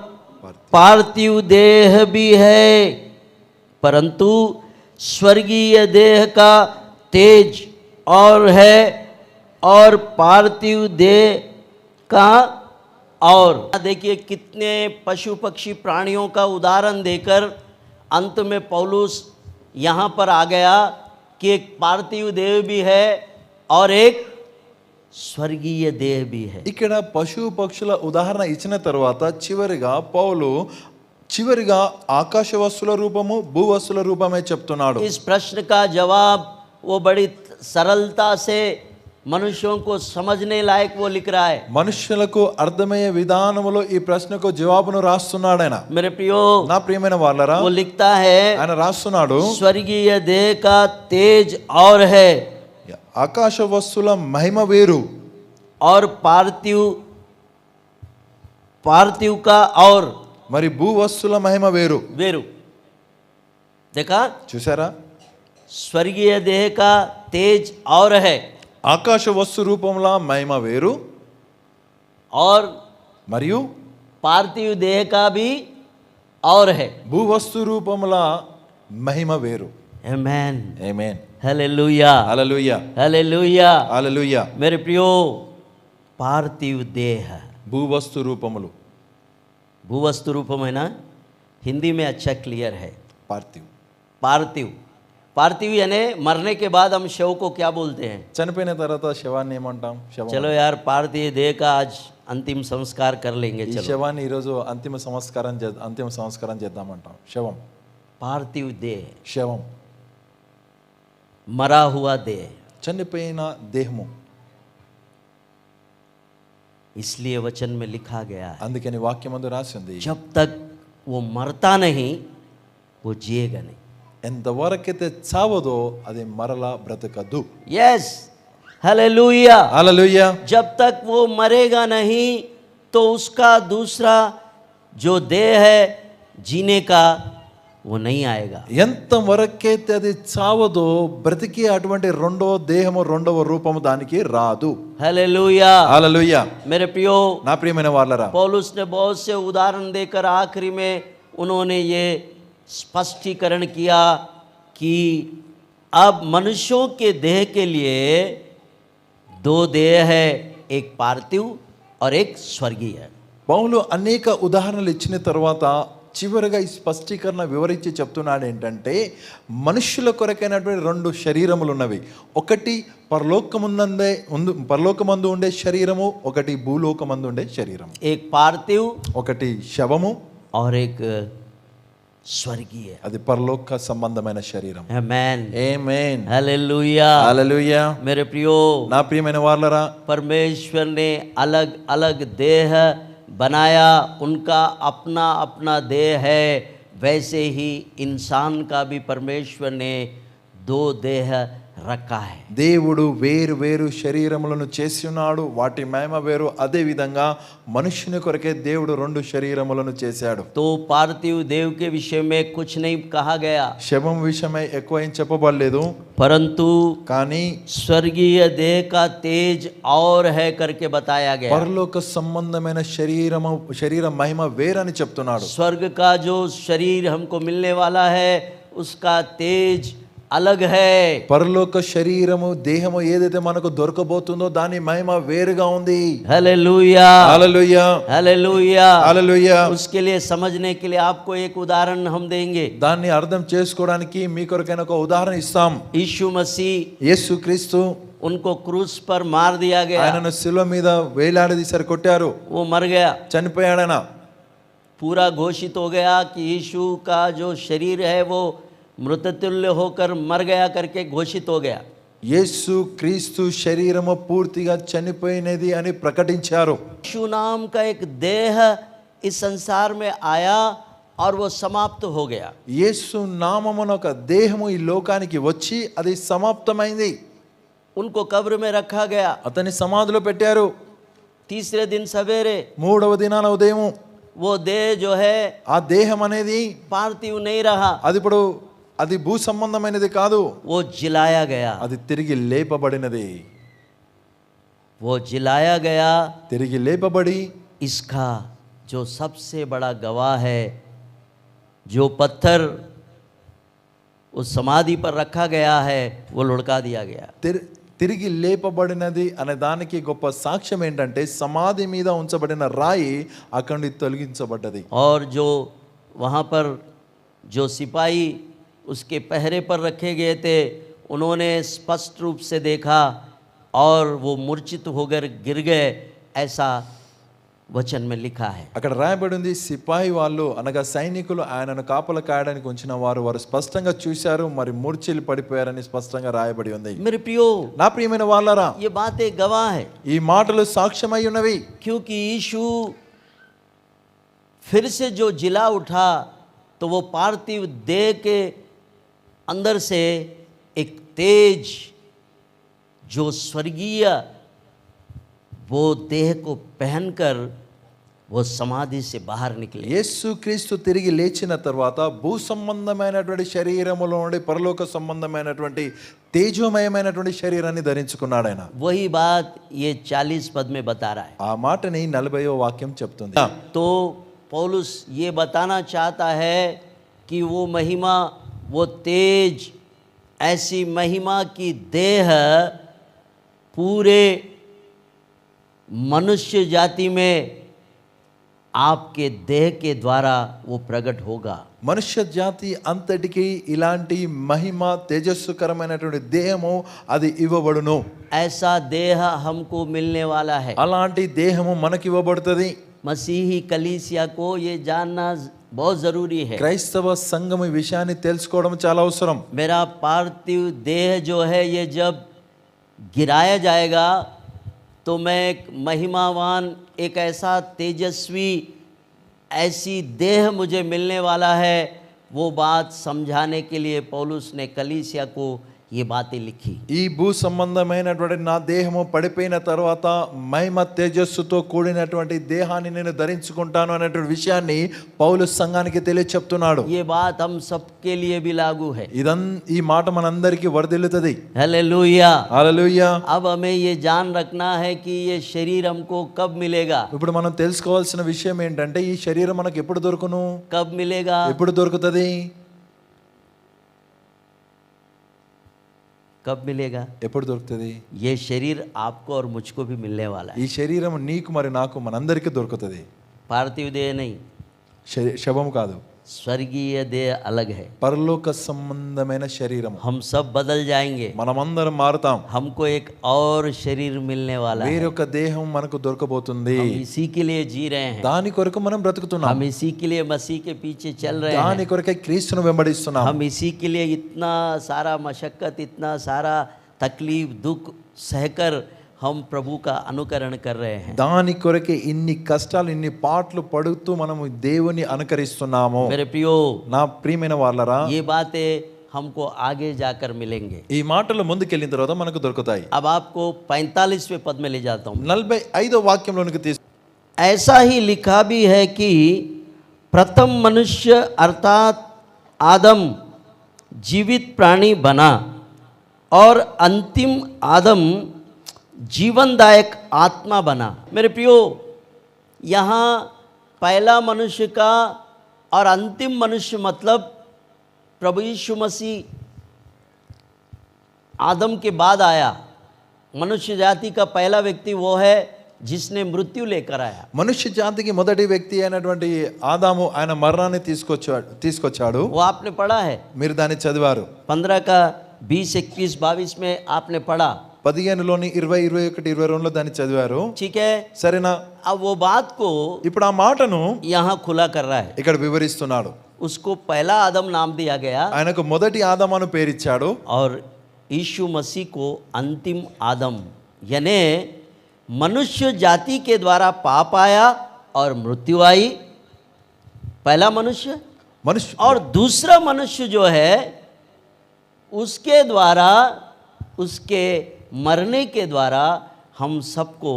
पार्थिव देह भी है, परंतु स्वर्गीय देह का तेज और है और पार्थिव देह का और। देखिए कितने पशु पक्षी प्राणियों का उदाहरण देकर अंत में पौलुस यहाँ पर आ गया कि एक पार्थिव देह भी है और एक स्वर्गीय देह भी है। ఇక్కడ పశు పక్షుల ఉదాహరణ ఇచ్చిన తర్వాత చివరిగా ఆకాశ వస్తువుల రూపము భూవస్తుల రూపమే చెప్తున్నాడు. इस प्रश्न का जवाब वो बड़ी सरलता से मनुष्यों को समझने लायक वो लिख रहा है। మనుషులకు అర్థమయ్యే విధానములో ఈ ప్రశ్నకు జవాబును రాస్తున్నాడు ఆయన. मेरे प्रियो, నా ప్రియమైన వాళ్ళరా, वो लिखता है ఆయన రాస్తున్నాడు, स्वर्गीय देह का तेज और है, ఆకాశ వస్తువుల మహిమ వేరు, और पार्थिव का और మరి భూవస్తుల మహిమ వేరు. वेरु देखा, చూసారా, स्वर्गीय देह का तेज और है, ఆకాశ వస్తు రూపంలో మహిమ వేరు, और మరియు पार्थिव देह का भी और है। భూవస్తు రూపంలో మహిమ వేరు. आमेन, ఆమేన్, हालेलुया, హల్లెలూయా, हालेलुया। హల్లెలూయా. मेरे प्रियो, पार्थिव देह, భూవస్తు రూపములు, भूवस्तु रूप में ना, हिंदी में अच्छा क्लियर है। పార్థివ్, पार्थिव, पार्थिव यानी मरने के बाद हम शव को क्या बोलते हैं? చనిపోయిన తర్వాత శవాన్ని ఏమంటాం? శవం. चलो यार, पार्थिव देह का आज अंतिम संस्कार कर लेंगे। ఈ चलो, శవాన్ని ఈరోజు అంతిమ సంస్కారం చేద్దామంటాం. శవం, पार्थिव देह, శవం, मरा हुआ देह। చనిపోయిన దేహము. इसलिए वचन में लिखा गया है, అందుకని వాక్యమందు రాసింది, जब तक वो मरता नहीं वो जिएगा नहीं। ఎంతవరకైతే చావదో అది మరలా బ్రతకదు. Yes, hallelujah. హల్లెలూయా. जब तक वो मरेगा नहीं तो उसका दूसरा जो देह है जीने का वो नहीं आएगा। ఎంతవరకైతే అది చావదో బ్రతికి అటువంటి రెండవ దేహము రెండవ రూపము దానికి రాదు. हालेलुया। హల్లెలూయా. मेरे प्रियो, నా ప్రియమైన వాళ్ళరా, पौलुस ने बहुत से उदाहरण देकर आखिरी में उन्होंने ये स्पष्टीकरण किया कि अब मनुष्यों के देह के लिए दो देह है, एक पार्थिव और एक स्वर्गीय। పౌలు అనేక ఉదాహరణలు ఇచ్చిన తర్వాత చివరిగా ఈ స్పష్టీకరణ వివరించి చెప్తున్నాడు ఏంటంటే, మనుషుల కొరకైనటువంటి రెండు శరీరములు ఉన్నవి. ఒకటి పరలోకమందు ఉండే శరీరము, ఒకటి భూలోకమందు ఉండే శరీరము. एक पार्थिव ఒకటి శవము, और एक स्वर्गीय। అది పరలోక సంబంధమైన శరీరం. आमेन, ఆమేన్, हालेलुया। హల్లెలూయా. मेरे प्रियो, నా ప్రియమైన వాళ్ళరా, परमेश्वर ने अलग अलग देह बनाया, उनका अपना अपना देह है। वैसे ही इंसान का भी परमेश्वर ने दो देह रखा है। దేవుడు వేరు వేరు శరీరములను చేసి ఉన్నాడు, వాటి మహిమ వేరు. అదే విధంగా మనుషుని కొరకే దేవుడు రెండు శరీరములను చేశాడు. तो पार्थिव देव के विषय में कुछ नहीं कहा गया, శవం విషయమై ఎక్కువ ఏం చెప్పబడలేదు, परंतु కానీ स्वर्गीय देह का तेज और है करके बताया गया। పరలోక సంబంధమైన శరీర మహిమ వేరని చెప్తున్నాడు. स्वर्ग का जो शरीर हमको मिलने वाला है उसका तेज अलग है। పరలోక శరీరము దేహము ఏదైతే మనకు దొరకబోతుందో దాని మహిమ వేరుగా ఉంది. हालेलुया, హల్లెలూయా, हालेलुया। హల్లెలూయా. उसके लिए समझने के लिए आपको एक उदाहरण हम देंगे। దాన్ని అర్థం చేసుకోవడానికి మీ కొరకైన ఒక ఉదాహరణ ఇస్తాం. यीशु मसीह, యేసుక్రీస్తు, उनको क्रूस पर मार दिया गया, ఆయనను శిలువ మీద వేలాడదీశారు, కొట్టారు, वो मर गया। చనిపోయాడన. पूरा घोषित हो गया कि यीशु का जो शरीर है वो मृततुल्य होकर मर गया करके घोषित हो गया। యేసు క్రీస్తు శరీరము పూర్తిగా చనిపోయినది అని ప్రకటించారు. यीशु नाम का एक देह इस संसार में आया और वो समाप्त हो गया। యేసు నామమున ఒక దేహము ఈ లోకానికి వచ్చి అది సమాప్తమైంది. उनको कब्र में रखा गया। అతని సమాధిలో పెట్టారు. तीसरे दिन सवेरे మూడవ దినాన ఉదయం वो देह जो है ఆ దేహం అనేది पार्थिव नहीं रहा, అది భూ సంబంధమైనది కాదు, वो जिलाया गया। అది తిరిగి లేపబడినది. वो जिलाया गया। తిరిగి లేపబడి इसका जो सबसे बड़ा गवाह है, जो पत्थर उस समाधि पर रखा गया है वो लुढ़का दिया गया। తిరిగి లేపబడినది అనే దానికి గొప్ప సాక్ష్యం ఏంటంటే సమాధి మీద ఉంచబడిన రాయి అక్కడి నుండి తొలగించబడ్డది. और जो वहाँ पर जो सिपाही उसके पहरे पर रखे गए थे उन्होंने स्पष्ट रूप से देखा और वो मूर्छित होकर गिर गए, ऐसा वचन में लिखा है। అక్కడ రాయబడి ఉంది, సిపాయి వాళ్ళు అనగా సైనికులు ఆయనను కాపలా కాయడానికి ఉంచిన వారు స్పష్టంగా చూశారు, మరి మూర్ఛిల్లి పడిపోయారని స్పష్టంగా రాయబడి ఉంది. मेरे प्रियो, నా ప్రియమైన వాళ్ళారా, ये बातें गवाह है, ఈ మాటలు సాక్ష్యమై ఉన్నవి. क्योंकि यीशु फिर से जो जिला उठा तो वो पार्थिव देह के अंदर से एक तेज जो स्वर्गीय वो देह को पहनकर वो समाधि से बाहर निकले। యేసు క్రీస్తు తిరిగి లేచిన తర్వాత భూ సంబంధమైనటువంటి శరీరములో నుండి పరలోక సంబంధమైనటువంటి తేజోమయమైనటువంటి శరీరాన్ని ధరించుకున్నాడు ఆయన. वही बात ये 40 पद में बता रहा है। ఆ మాటని 40వ వాక్యం చెప్తుంది. तो पौलुस ये बताना चाहता है कि वो महिमा, वो तेज, ऐसी महिमा की देह पूरे मनुष्य जाति में आपके देह के द्वारा वो प्रकट होगा। మనుష్య జాతి అంతటికి ఇలాంటి మహిమ తేజస్సుకరమైనటువంటి దేహము అది ఇవ్వబడును. ऐसा देह हमको मिलने वाला है। అలాంటి దేహము మనకి ఇవ్వబడుతుంది. मसीही कलीसिया को ये जानना बहुत ज़रूरी है। క్రైస్తవ సంఘం ఈ విషయాన్ని తెలుసుకోవడం చాలా అవసరం. मेरा पार्थिव देह जो है ये जब गिराया जाएगा तो मैं एक महिमावान, एक ऐसा तेजस्वी, ऐसी देह मुझे मिलने वाला है। वो बात समझाने के लिए पौलुस ने कलीसिया को ये बातें लिखी। ఈ భూ సంబంధమైనటువంటి నా దేహము పడిపోయిన తర్వాత మహిమ తేజస్సుతో కూడినటువంటి దేహాన్ని నేను ధరించుకుంటాను అనేటువంటి విషయాన్ని పౌలు సంఘానికి తెలియచెప్తున్నాడు. ये बात हम सबके लिए भी लागू है। ఈ మాట మనందరికీ వర్ధిల్లుతుంది. हालेलुया। హల్లెలూయా. अब हमें ये जान रखना है कि ये शरीर हमको कब मिलेगा। ఇప్పుడు మనం తెలుసుకోవాల్సిన విషయం ఏంటంటే ఈ శరీరం మనకు ఎప్పుడు దొరుకును, कब मिलेगा, ఎప్పుడు దొరుకుతుంది, कब मिलेगा। ఎప్పుడు దొరుకుతుంది. ये शरीर आपको और मुझको भी मिलने वाला है। ఈ శరీరం నీకు మరి నాకు మనందరికీ దొరుకుతుంది. पार्थिव देह नहीं, శవం కాదు, स्वर्गीय देह अलग है। పరలోక సంబంధమైన శరీరం. हम सब बदल जाएंगे, మనమందరం మారుతాం. हमको एक और शरीर मिलने वाला है। వేరొక దేహం మనకు దొరకబోతుంది. हम इसी के लिए जी रहे हैं, దాని కొరకు మనం బ్రతుకుతున్నాం. हम इसी के लिए मसीह के पीछे चल रहे దాని हैं, కొరకే క్రీస్తును వెంబడిస్తున్నాం. हम इसी के लिए इतना सारा मशक्कत, इतना सारा तकलीफ दुख सहकर हम प्रभु का अनुकरण कर रहे हैं। దాని కొరకే ఇన్ని కష్టాలు ఇన్ని పాటలు పడుతూ మనము దేవుని అనుకరిస్తున్నాము. मेरे प्रियो, నా ప్రియమైన వాళ్ళరా, ये बातें हमको आगे जाकर मिलेंगे। ఈ మాటలు ముందుకెళ్ళిన తర్వాత మనకు దొరుకుతాయి. अब आपको 45वें पद में ले जाता हूँ। 45వ వాక్యంలోనికి ऐसा ही लिखा भी है कि प्रथम मनुष्य अर्थात आदम जीवित प्राणी बना और अंतिम आदम जीवनदायक आत्मा बना। मेरे प्रियो, यहाँ पहला मनुष्य का और अंतिम मनुष्य मतलब प्रभु यीशु मसीह आदम के बाद आया। मनुष्य जाति का पहला व्यक्ति वो है जिसने मृत्यु लेकर आया। మనుష్య జాతికి మొదటి వ్యక్తి అయినటువంటి ఆదాము ఆయన మరణాన్ని తీసుకొచ్చాడు. वो आपने पढ़ा है, మీరు దాన్ని చదివారు. 15 का 20, 21, 22 में आपने पढ़ा। 15లోని 20, 21, 22లో దాన్ని చదివారు. ठीक है। సరేనా? अब वो बात को ఇప్పుడు ఆ మాటను यहाँ खुला कर रहा है। ఇక్కడ వివరిస్తున్నాడు. उसको पहला आदम नाम दिया गया ఆయనకు మొదటి ఆదాము పేరిచ్చాడు. और यीशु मसीह को अंतिम आदम, यानी मनुष्य जाति के द्वारा पाप आया और मृत्यु आई, पहला मनुष्य, మనుష్య और दूसरा मनुष्य जो है उसके द्वारा, उसके मरने के द्वारा हम सबको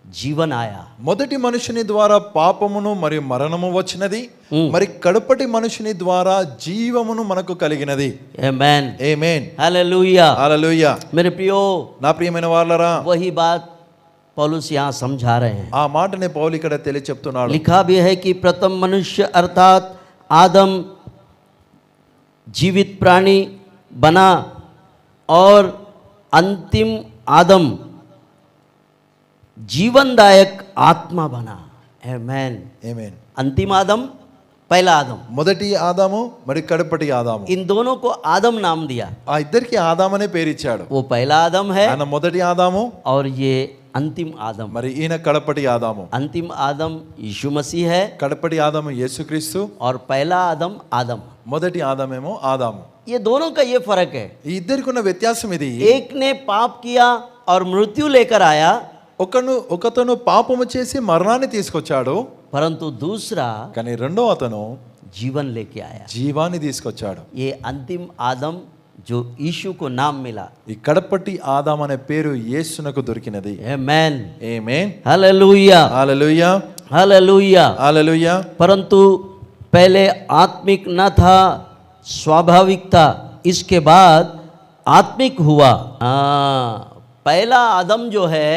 జీవన్ ఆయా। మొదటి మనుషుని ద్వారా పాపమును మరియు మరణము వచ్చినది, మరి కడపటి మనుషుని ద్వారా జీవమును మనకు కలిగినది. ఆమేన్, ఆమేన్, హల్లెలూయా, హల్లెలూయా. मेरे प्रियो, నా ప్రియమైన వాళ్ళరా, वही बात पौलुस यहाँ समझा रहे हैं। ఆ మాటనే పౌలు ఇక్కడ తెలియచెప్తున్నాడు. लिखा भी है कि प्रथम मनुष्य अर्थात आदम जीवित प्राणी बना और अंतिम आदम जीवनदायक आत्मा बना। आमेन, ఆమేన్. अंतिम आदम पहला आदम, మొదటి ఆదాము మరి కడపటి ఆదాము. इन दोनों को आदम नाम दिया. ఆ ఇద్దరికి ఆదాం అనే పేరు ఇచ్చాడు. वो पहला आदम है ఆయన మొదటి ఆదాము, और ये अंतिम आदम. మరి ఈయన కడపటి ఆదాము. अंतिम आदम यीशु मसीह है కడపటి ఆదాము యేసుక్రీస్తు, और पहला आदम आदम. మొదటి ఆదామేమో ఆదాము. ये दोनों का ये फर्क है. ఈ ఇద్దరికి ఉన్న వ్యత్యాసం ఇది. एक ने पाप किया और मृत्यु लेकर आया, ఒకతను పాపము చేసి మరణాన్ని తీసుకొచ్చాడు, परंतु दूसरा కానీ రెండో అతను जीवन लेके आया. జీవాన్ని తీసుకొచ్చాడు. ये अंतिम आदम जो यीशु को नाम मिला. ఈ కడపటి ఆదాం అనే పేరు యేసునకు దొరికినది. आमेन, ఆమేన్, हालेलुया, హల్లెలూయా, हालेलुया. హల్లెలూయా. परंतु पहले आत्मिक न था, स्वाभाविक था, इसके बाद आत्मिक हुआ. पहला आदम जो है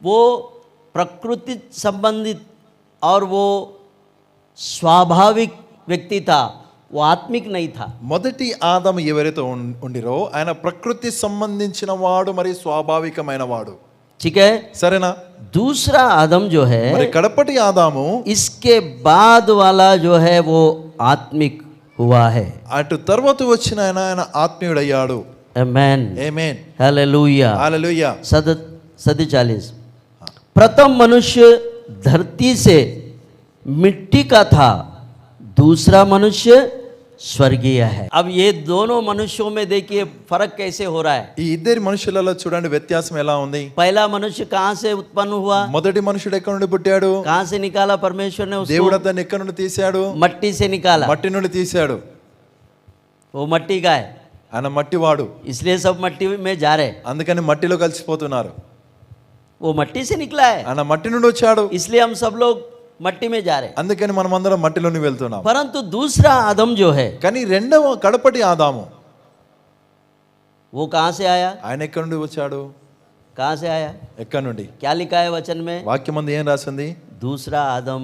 वो प्रकृति संबंधित और वो स्वाभाविक व्यक्ति था, वो आत्मिक नहीं था. మొదటి ఆదాము ఎవరైతే ఉండిరో ఆయన ప్రకృతి సంబంధించిన వాడు, మరి స్వాభావికమైన వాడు. ठीक है. సరేనా? दूसरा आदम जो है, మరి కడపటి ఆదాము इसके बाद वाला जो है वो आत्मिक हुआ है. అటు తర్వాత వచ్చిన ఆయన ఆత్మీయుడయ్యాడు. आमेन, ఆమేన్, हालेलुया. హల్లెలూయా. 47. प्रथम मनुष्य धरती से मिट्टी का था, दूसरा मनुष्य स्वर्गीय है. अब ये दोनों मनुष्यों में देखिए फर्क कैसे हो रहा है. ఈ ఇద్దరి మనుషులలో చూడండి వ్యత్యాసం ఎలా ఉంది. पहला मनुष्य कहाँ से उत्पन्न हुआ, మొదటి మనుషుడు ఎక్కడి నుండి పుట్టాడు? कहाँ से निकाला परमेश्वर ने उसको? దేవుడు అతన్ని ఎక్కడి నుండి తీశాడు? मट्टी से निकाला. మట్టి నుండి తీశాడు. वो मट्टी का है, ఆయన మట్టివాడు, इसलिए सब मट्टी में जा रहे. అందుకని మట్టిలో కలిసిపోతున్నారు. वो मट्टी से निकला है, ఆయన మట్టి నుండి వచ్చాడు, इसलिए हम सब लोग मट्टी में जा रहे. అందుకని మనం అందరం మట్టిలోని వెళ్తున్నాం. परंतु दूसरा आदम जो है కానీ రెండవ కడపటి ఆదాము वो कहाँ से आया, ఆయన ఎక్కడి నుండి వచ్చాడు? कहाँ से आया, ఎక్కడి నుండి? क्या लिखा है वचन में? వాక్యం మంది ఏం రాసింది? दूसरा आदम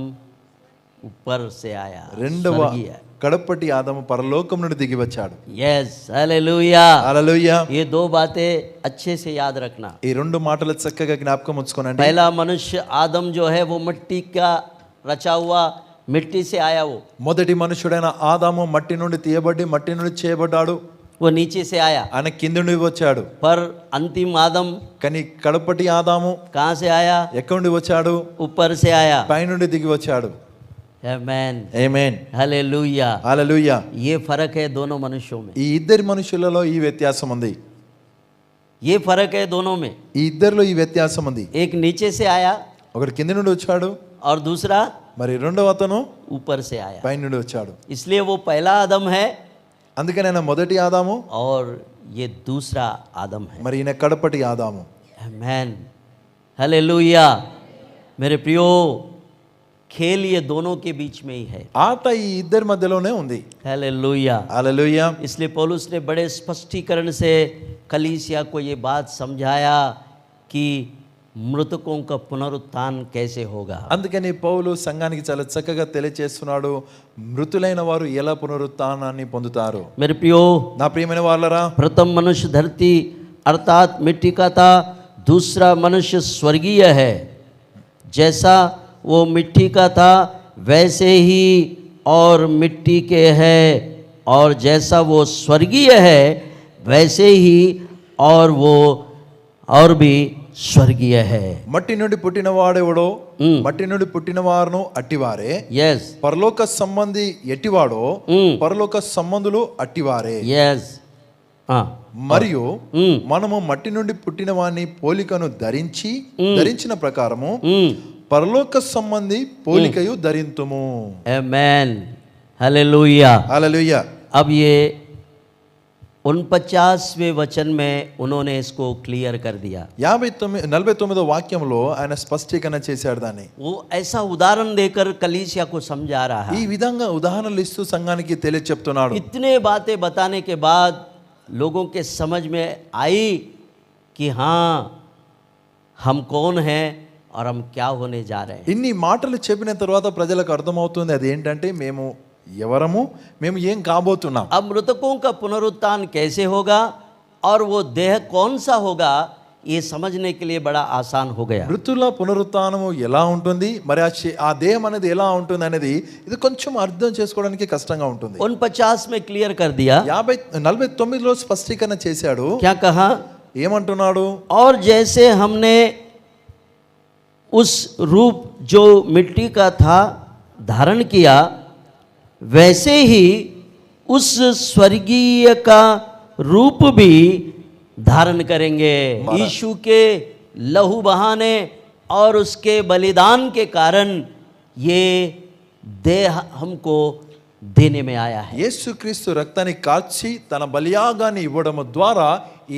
ऊपर से आया, రెండవ स्वर्गीय. కడపటి ఆదాము పరలోకం నుండి దిగి వచ్చాడు. Yes, hallelujah. హల్లెలూయా. ये दो बातें अच्छे से याद रखना. ఈ రెండు మాటలు చక్కగా జ్ఞాపకం ఉంచుకోనండి. पहला मनुष्य आदम जो है वो मिट्टी का रचा हुआ, मिट्टी से आया, మొదటి మనుషుడైన ఆదాము మట్టి నుండి తీయబడి మట్టి నుండి చేయబడ్డాడు, वो नीचे से आया. ఆయన కింద నుండి వచ్చాడు. पर अंतिम आदम కానీ కడపటి ఆదాము कहाँ से आया, ఎక్కడి నుండి వచ్చాడు? ऊपर से आया. పై నుండి దిగి వచ్చాడు. आमेन, ఆమేన్, हालेलुया. హల్లెలూయా. ये फर्क है दोनों मनुष्यों में. ఈ ఇద్దరి మనుషులలో ఈ వ్యత్యాసం ఉంది. ये फर्क है दोनों में. ఈ ఇద్దరిలో ఈ వ్యత్యాసం ఉంది. एक नीचे से आया ఒకటి కింద నుండి వచ్చాడు, और दूसरा మరి రెండవ అతను ऊपर से आया. పై నుండి వచ్చాడు. इसलिए वो पहला आदम है అందుకని ఆయన మొదటి ఆదాము, और ये दूसरा आदम है. మరి ఈయన కడపటి ఆదాము. आमेन, हालेलुया. मेरे प्रियो, खेल ये दोनों के बीच में ही है. ఆట ఈ ఇద్దరి మధ్యలోనే ఉంది. हालेलुया. హల్లెలూయా. इसलिए पौलुस ने बड़े स्पष्टीकरण से कलीसिया को ये बात समझाया कि मृतकों का पुनरुत्थान कैसे होगा. అందుకని పౌలు సంఘానికి చాలా చక్కగా తెలియజేస్తున్నాడు, మృతులైన వారు ఎలా పునరుత్థానాన్ని పొందుతారు. मेरे प्रियो, నా ప్రియమైన వాళ్ళరా, प्रथम मनुष्य धरती अर्थात मिट्टी का था, दूसरा मनुष्य स्वर्गीय है. जैसा वो मिट्टी का था वैसे ही और मिट्टी के है, और जैसा वो स्वर्गीय है वैसे ही और वो और भी స్వర్గీయ है. మట్టి నుండి పుట్టిన వాడెవడో మట్టి నుండి పుట్టిన వారును అట్టివారే, यस, పరలోక సంబంధి ఎట్టివాడో పరలోక సంబంధులు అట్టివారే. यस. మరియు మనము మట్టి నుండి పుట్టిన వాని పోలికను ధరించిన ప్రకారము పరలోక సంబంధి పోలికయు ధరింతుము. आमेन, हालेलुया. హల్లెలూయా. अब ये 49वें वचन में उन्होंने इसको क्लियर कर दिया. 49వ వాక్యంలో ఆయన స్పష్టీకరణ చేశాడు దాన్ని. वो ऐसा उदाहरण देकर कलीसिया को समझा रहा ఈ है. విధంగా ఉదాహరణలు ఇస్తూ సంఘానికి తెలియచెప్తున్నాడు. इतने बातें बताने के बाद लोगों के समझ में आई कि हाँ, हम कौन हैं और हम क्या होने जा रहे हैं. ఇన్ని మాటలు చెప్పిన తర్వాత ప్రజలకు అర్థమవుతుంది అది ఏంటంటే మేము ఎవరము, మేము ఏం కాబోతున్నాం. अब मृतकों का पुनरुत्थान कैसे होगा और वो देह कौन सा होगा, ये समझने के लिए बड़ा आसान हो गया। మృతుల పునరుత్థానము ఎలా ఉంటుంది, మరి ఆ దేహం అనేది ఎలా ఉంటుంది అనేది ఇది కొంచెం అర్థం చేసుకోవడానికి కష్టంగా ఉంటుంది. 49 में क्लियर कर दिया। 49లో స్పష్టీకరణ చేశాడు. क्या कहा? ఏమంటున్నాడు? और जैसे हमने उस रूप जो मिट्टी का था धारण किया, वैसे ही उस स्वर्गीय का रूप भी धारण करेंगे। यीशु के लहू बहाने और उसके बलिदान के कारण ये देह हमको देने में आया है। యేసుక్రీస్తు రక్తాన్ని కార్చి తన బలియాగాన్ని ఇవ్వడం ద్వారా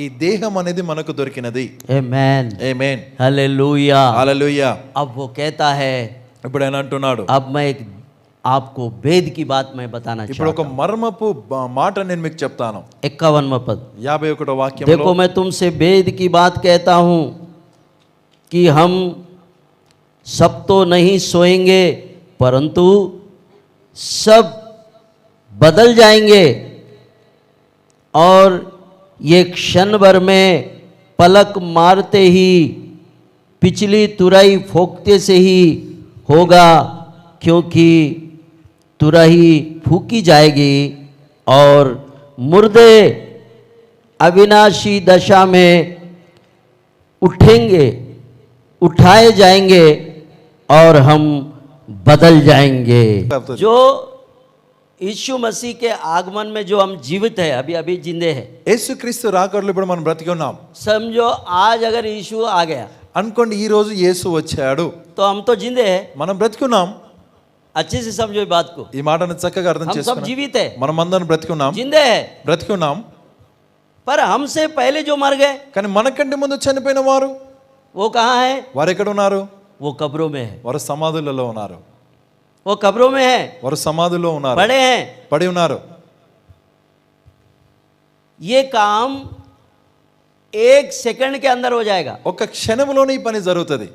ఈ దేహం అనేది మనకు దొరికినది. आमेन ఆమేన్. हालेलुया। హల్లెలూయా. अब वो कहता है, ఇప్పుడు ఆయన అంటున్నాడు, अब मैं एक आपको वेद की बात मैं बताना ఇప్పుడు चाहता ఒక మర్మపు మాట నేను మీకు చెప్తాను. 51वां पद। 51వ వాక్యంలో, देखो मैं तुमसे वेद की बात कहता हूँ कि हम सब तो नहीं सोएंगे, परंतु सब बदल जाएंगे, और ये क्षण भर में पलक मारते ही पिछली तुरही फूंकते से ही होगा, क्योंकि तुरही फूकी जाएगी और मुर्दे अविनाशी दशा में उठेंगे, उठाए जाएंगे और हम बदल जाएंगे। जो यीशु मसीह के आगमन में जो हम जीवित है, अभी अभी जिंदे हैं, యేసుక్రీస్తు రాకడలో ఇప్పుడు మనం బ్రతికి ఉన్నాం. समझो आज अगर यीशु आ गया అనుకోండి ఈ రోజు యేసు వచ్చాడు, तो हम तो जिंदे हैं। మనం బ్రతికి ఉన్నాం. अच्छे से समझो इस बात को। ఈ మాటను చక్కగా అర్థం हम सब చేసుకున్నాం. जीवित है, మనం అందరం బ్రతికి ఉన్నాం, जिंदे है, బ్రతికి ఉన్నాం. पर हमसे पहले जो मर गए కానీ మనకంటే ముందు చనిపోయిన వారు, वो कहाँ है? వారు ఎక్కడ ఉన్నారు? वो कब्रों में है, వారు సమాధులలో ఉన్నారు. वो कब्रों में है, వారు సమాధుల్లో ఉన్నారు, पड़े हैं। పడి ఉన్నారు. ये काम एक सेकंड के अंदर हो जाएगा। ఒక క్షణంలోనే ఈ పని జరుగుతుంది.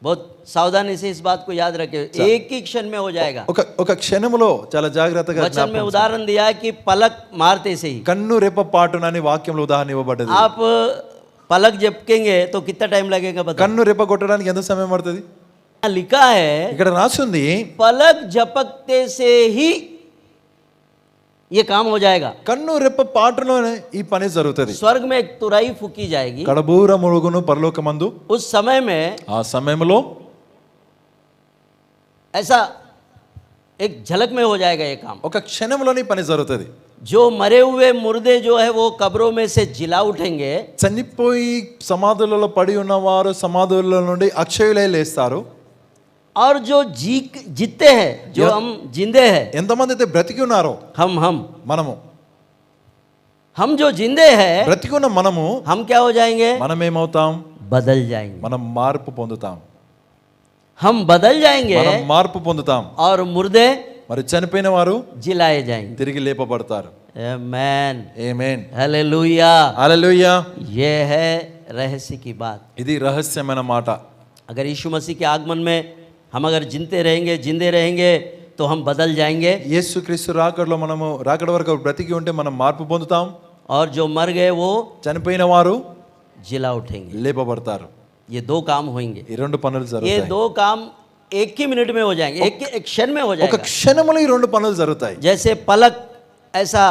बहुत सावधानी से इस बात को याद रखें, एक ही क्षण में हो जाएगा। ఒక క్షణంలో చాలా జాగ్రత్తగా वचन में उदाहरण दिया है कि पलक मारते से ही। కన్ను రెప్ప పాటునని వాక్యంలో ఉదాహరణ ఇవ్వబడ్డది. आप पलक झपकेंगे तो कितना टाइम लगेगा बताओ? కన్ను రెప్ప కొట్టడానికి ఎంత సమయం పడుతుంది? लिखा है ఇక్కడ రాసి ఉంది, पलक झपकते से ही ये काम हो जाएगा। కన్ను రెప్ప పాటులోనే ఈ పని జరుగుతుంది. स्वर्ग में एक तुरही फूकी जाएगी। కడబూర మురుగును పరలోకమందు उस समय में ఆ సమయంలో ऐसा एक झलक में हो जाएगा ये काम। ఒక క్షణంలోనే ఈ పని జరుగుతుంది. जो मरे हुए मुर्दे जो है वो कब्रों में से जिला उठेंगे, చనిపోయి సమాధులలో పడి ఉన్నవారు సమాధుల నుండి అక్షయులై లేస్తారు. और जो जीते हैं, जो हम जिंदे हैं, ఎంతమంది అయితే బ్రతికి ఉన్నారో हम जो जिंदे हैं, బ్రతికి ఉన్న మనము हम क्या हो जाएंगे? మనం ఏమవుతాం? बदल जाएंगे। మనం మార్పు పొందుతాం. हम बदल जाएंगे మనం మార్పు పొందుతాం. और मुर्दे మరి చనిపోయిన వారు जिलाए जाएंगे। తిరిగి లేపబడతారు. आमेन, ఆమేన్, हालेलुया। హల్లెలూయా. ये है रहस्य की बात। ఇది రహస్యమైన మాట. अगर यीशु मसीह के आगमन में हम अगर जिंदे रहेंगे तो हम बदल जाएंगे। యేసుక్రీస్తు రాకడలో మనము రాకడ వరకు బ్రతికి ఉంటే మనం మార్పు పొందుతాం. और जो मर गए वो చనిపోయిన వారు जिला उठेंगे। లేపబడతారు. ये दो काम होंगे। ఈ రెండు పనులు ये జరుగుతాయి. दो काम एक ही मिनट में हो जाएंगे, एक क्षण में हो ఒక जाएगा। క్షణంలో ఈ రెండు పనులు జరుగుతాయి. जैसे पलक ऐसा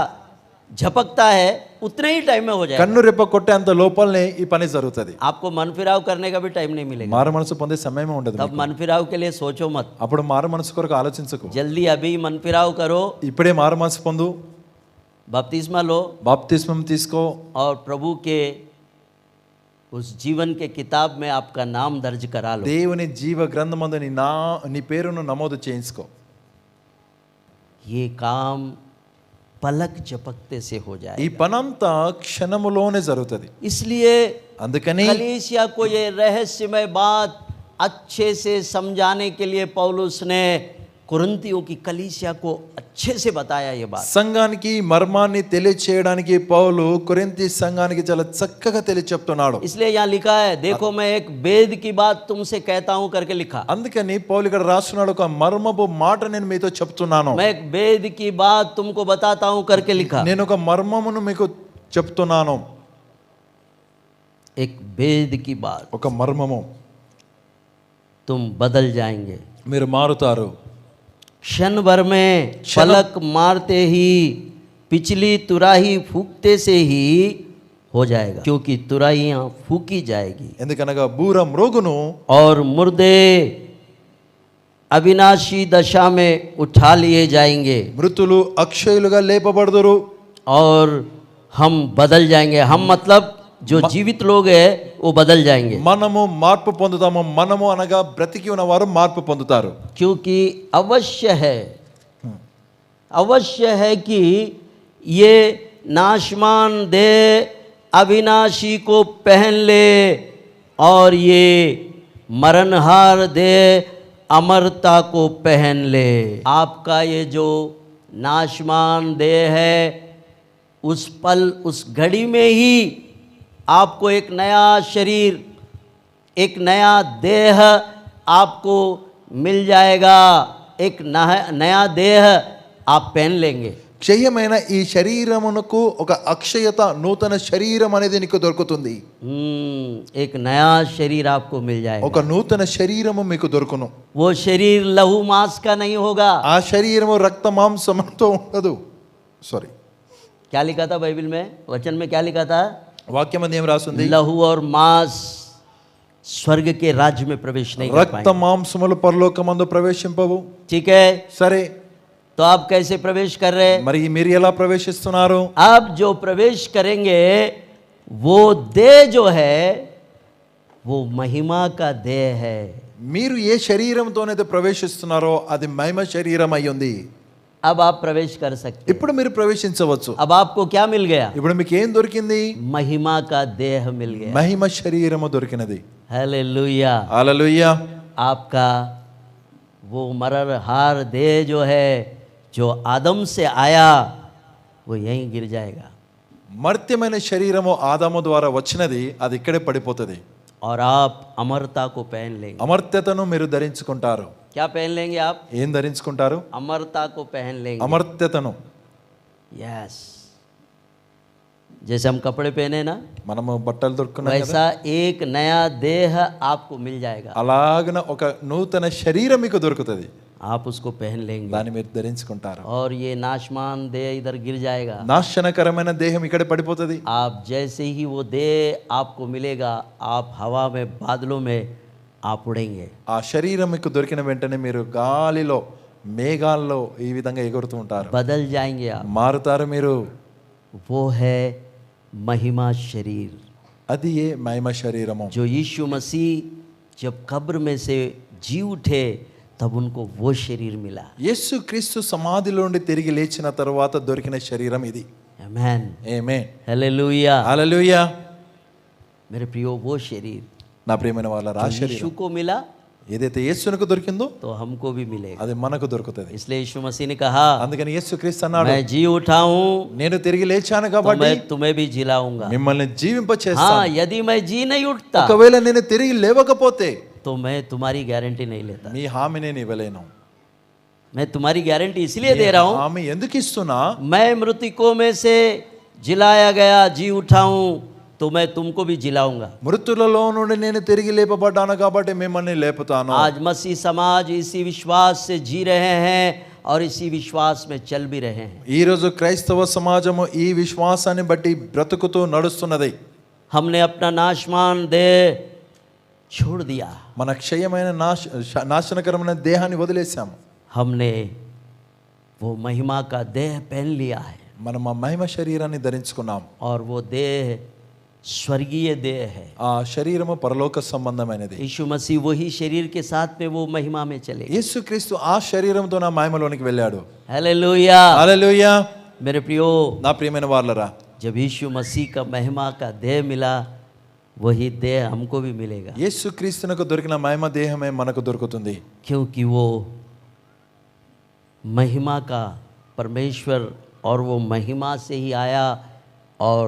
झपकता है उतने ही टाइम में हो जाएगा। కన్ను రెప్ప కొట్టే అంత లోపలనే ఈ పని జరుగుతుంది. आपको मन फिराव करने का भी टाइम नहीं मिलेगा। మారు మనసు పొందే సమయం ఉండదు. तब मन फिराव के लिए सोचो मत, అప్పుడు మారు మనసు కొరకు ఆలోచించకు. जल्दी अभी मन फिराव करो, ఇప్పుడే మారు మనసు పొందు, बपतिस्मा लो బాప్తిస్మం తీసుకో, और प्रभु के उस जीवन के किताब में आपका नाम दर्ज करा लो। దేవుని జీవ గ్రంథమందు నీ పేరును నమోదు చేయించుకో. ये काम पलक झपकते से हो जाए। ఈ పనంతా క్షణములోనే జరుగుతుంది. इसलिए అందుకని कलीसिया को ये रहस्यमय बात अच्छे से समझाने के लिए पौलुस ने कुरिन्थियों की कलीसिया को अच्छे से बताया ये बात। సంఘానికి మర్మాన్ని తెలియచేయడానికి పౌలు కొరింథీ సంఘానికి చాలా చక్కగా తెలియచెప్తున్నాడు. इसलिए यहाँ लिखा है, देखो मैं एक वेद की बात तुमसे कहता हूँ करके लिखा। అందుకని పౌలు ఇక్కడ రాస్తున్నాడు, ఒక మర్మపు మాట నేను మీతో చెప్తున్నాను. मैं एक वेद की बात तुमको बताता हूँ करके लिखा। నేను ఒక మర్మమును మీకు చెప్తున్నాను. एक भेद की बात, ఒక మర్మము, तुम बदल जाएंगे మీరు మారుతారు. क्षण भर में, पलक मारते ही, पिछली तुराही फूकते से ही हो जाएगा, क्योंकि तुराहियां फूकी जाएगी ఎందుకనగా బూర మ్రోగును, और मुर्दे अविनाशी दशा में उठा लिए जाएंगे మృతులు అక్షయులుగా లేపబడుదురు. और हम बदल जाएंगे. हम मतलब जो जीवित लोग हैं वो बदल जाएंगे, మనము మార్పు పొందుతాము. మనము అనగా బ్రతికి ఉన్నవారు మార్పు పొందుతారు. क्योंकि अवश्य है कि ये नाशमान दे अविनाशी को पहन ले और ये मरणहार दे अमरता को पहन ले. आपका ये जो नाशमान देह है, उस पल, उस घड़ी में ही आपको एक नया शरीर, एक नया देह आपको मिल जाएगा. एक नया देह आप पहन लेंगे. క్షయమైన ఈ శరీరమునకు ఒక అక్షయత, నూతన శరీరం అనేది నీకు దొరుకుతుంది. एक नया शरीर आपको मिल जाएगा. ఒక నూతన శరీరము మీకు దొరుకును. वो शरीर लहू मांस का नहीं होगा. ఆ శరీరము రక్త మాంసంతో ఉండదు. సారీ, क्या लिखा था बाइबल में, वचन में क्या लिखा था? వాక్యం అందు ఏం రాస్తుంది? लहू और मांस स्वर्ग के राज्य में प्रवेश नहीं कर రక్త पाएंगे. మాంసములు పరలోకమందు ప్రవేశింపవు. ठीक है, సరే, तो आप कैसे प्रवेश कर रहे हैं? మరి మీరు ఎలా ప్రవేశిస్తున్నారు? आप जो प्रवेश करेंगे वो देह जो है वो महिमा का देह है. మీరు ఏ శరీరంతోనైతే ప్రవేశిస్తున్నారో అది మహిమ శరీరం అయి ఉంది. अब आप प्रवेश कर सकते हैं. ఇప్పుడు మీరు ప్రవేశించవచ్చు. अब आपको क्या मिल गया? ఇప్పుడు మీకు ఏం దొరికింది? महिमा का देह मिल गया. మహిమ శరీరము దొరికినది. हालेलुया. హల్లెలూయా. आपका वो मरणहार देह जो है, जो आदम से आया, वो यहीं गिर जाएगा. మర్త్యమైన శరీరము ఆదాము ద్వారా వచ్చినది, అది ఇక్కడే పడిపోతుంది. और आप अमरता को पहन लेंगे. అమర్త్యతను మీరు ధరించుకుంటారు. क्या पहन लेंगे आप? ఏం ధరించుకుంటారు? अमरता को पहन लेंगे. అమర్త్యతను. यस, जैसे हम कपड़े पहने ना, మనము బట్టలు దొరుకున్నాం కదా, वैसा एक नया देह आपको मिल जाएगा. అలాగన ఒక నూతన శరీరం మీకు దొరుకుతుంది. आप उसको पहन लेंगे దాన్ని మీరు ధరించుకుంటారు. और ये नाशमान देह इधर गिर जाएगा. నాశనకరమైన దేహం ఇక్కడే పడిపోతుంది. आप जैसे ही वो देह आपको मिलेगा, आप हवा में, बादलों में आप उड़ेंगे. ఆ శరీరం మీకు దొరికిన వెంటనే మీరు గాలిలో, మేఘాల్లో ఈ విధంగా ఎగురుతూ ఉంటారు. बदल जाएंगे आप. మారుతారు మీరు. वो है महिमा शरीर. అది ఏ మహిమ శరీరము. जो यीशु मसीह जब कब्र में से जी उठे तब उनको वो शरीर मिला. యేసు క్రీస్తు సమాధిలో నుండి తిరిగి లేచిన తర్వాత దొరికిన శరీరం ఇది. आमेन. ఆమేన్. हालेलुया. హల్లెలూయా. मेरे प्रियो, वो शरीर నా ప్రియమైన వాళ్ళ जो यीशु को मिला ఏదైతే యేసునకు దొరికిందో तो हमको भी मिलेगा. అది మనకు దొరుకుతుంది. इसलिए यीशु मसीह ने कहा, అందుకని యేసు క్రీస్తు అన్నాడు, मैं जी उठा हूँ నేను తిరిగి లేచాను तो కాబట్టి मैं तुम्हें भी जिलाऊंगा. మిమ్మల్ని జీవింప हाँ, చేస్తాను. यदि मैं जी नहीं उठता ఒకవేళ నేను తిరిగి లేవకపోతే तो मैं तुम्हारी गारंटी नहीं लेता. మీ హామీ నేను ఇవ్వలేను. मैं तुम्हारी गारंटी इसलिए दे रहा हूँ, హామీ ఎందుకు ఇస్తున్నా? मैं मृतकों में से जिलाया गया, जी उठा हूँ, तो मैं तुमको भी जिलाऊंगा. మృతులలో నుండి నేను తిరిగి లేపబడ్డాను కాబట్టి మిమ్మల్ని లేపుతాను. आज मसीह समाज इसी विश्वास से जी रहे हैं और इसी विश्वास में चल भी रहे हैं. ఈ రోజు క్రైస్తవ సమాజము ఈ విశ్వాసాన్ని బట్టి బ్రతుకుతూ నడుస్తున్నది. हमने अपना नाशमान देह छोड़ दिया. మన క్షయమైన నాశనకరమైన దేహాన్ని వదిలేసాము. हमने वो महिमा का देह पहन लिया है మనం ఆ మహిమ శరీరాన్ని ధరించుకున్నాం. और वो देह स्वर्गीय देह है. ఆ శరీరము పరలోక సంబంధమైనది. यीशु मसीह वही शरीर के साथ में वो महिमा में चले. యేసుక్రీస్తు ఆ శరీరంతో నా మహిమలోనికి వెళ్ళాడు. हालेलुया. హల్లెలూయా. मेरे प्रियो, నా ప్రియమైన వాళ్ళరా, जब यीशु मसीह का महिमा का देह मिला, वही देह हमको भी मिलेगा. యేసుక్రీస్తునకు దొరికిన మహిమ దేహమే మనకు దొరుకుతుంది. क्योंकि वो महिमा का परमेश्वर और वो महिमा से ही आया और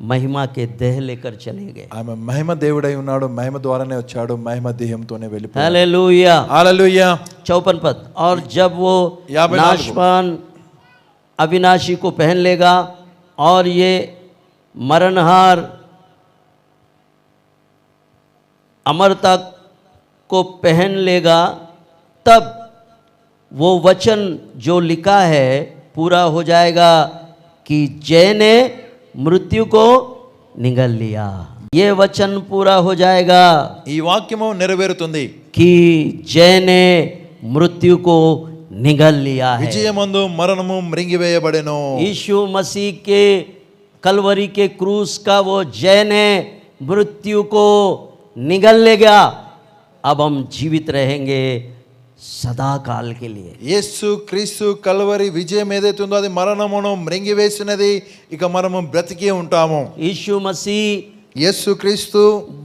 महिमा के देह लेकर चले गए. ఆమె మహిమ దేవుడై ఉన్నాడు, మహిమ ద్వారానే వచ్చాడు, మహిమ దేహంతోనే వెళ్ళిపోయాడు. हालेलुया. హల్లెలూయా. 54 पद. और जब वो 54 नाशवान अविनाशी को पहन लेगा और ये मरणहार अमरता को पहन लेगा, तब वो वचन जो लिखा है पूरा हो जाएगा कि जय ने मृत्यु को निगल लिया। ये वचन पूरा हो जाएगा ఈ వాక్యము నెరవేరుతుంది. कि जय ने मृत्यु को निगल लिया है। విజయమందు మరణము మ్రింగివేయబడెను. यीशु मसीह के कलवरी के क्रूस का वो जय ने मृत्यु को निगल लेगा। अब हम जीवित रहेंगे सदा काल के लिए। యేసు క్రీస్తు కల్వరి విజయం ఏదైతే ఉందో అది మరణమును మ్రింగివేసినది. ఇక మనము బ్రతికి ఉంటాము. यीशु मसीह యేసు క్రీస్తు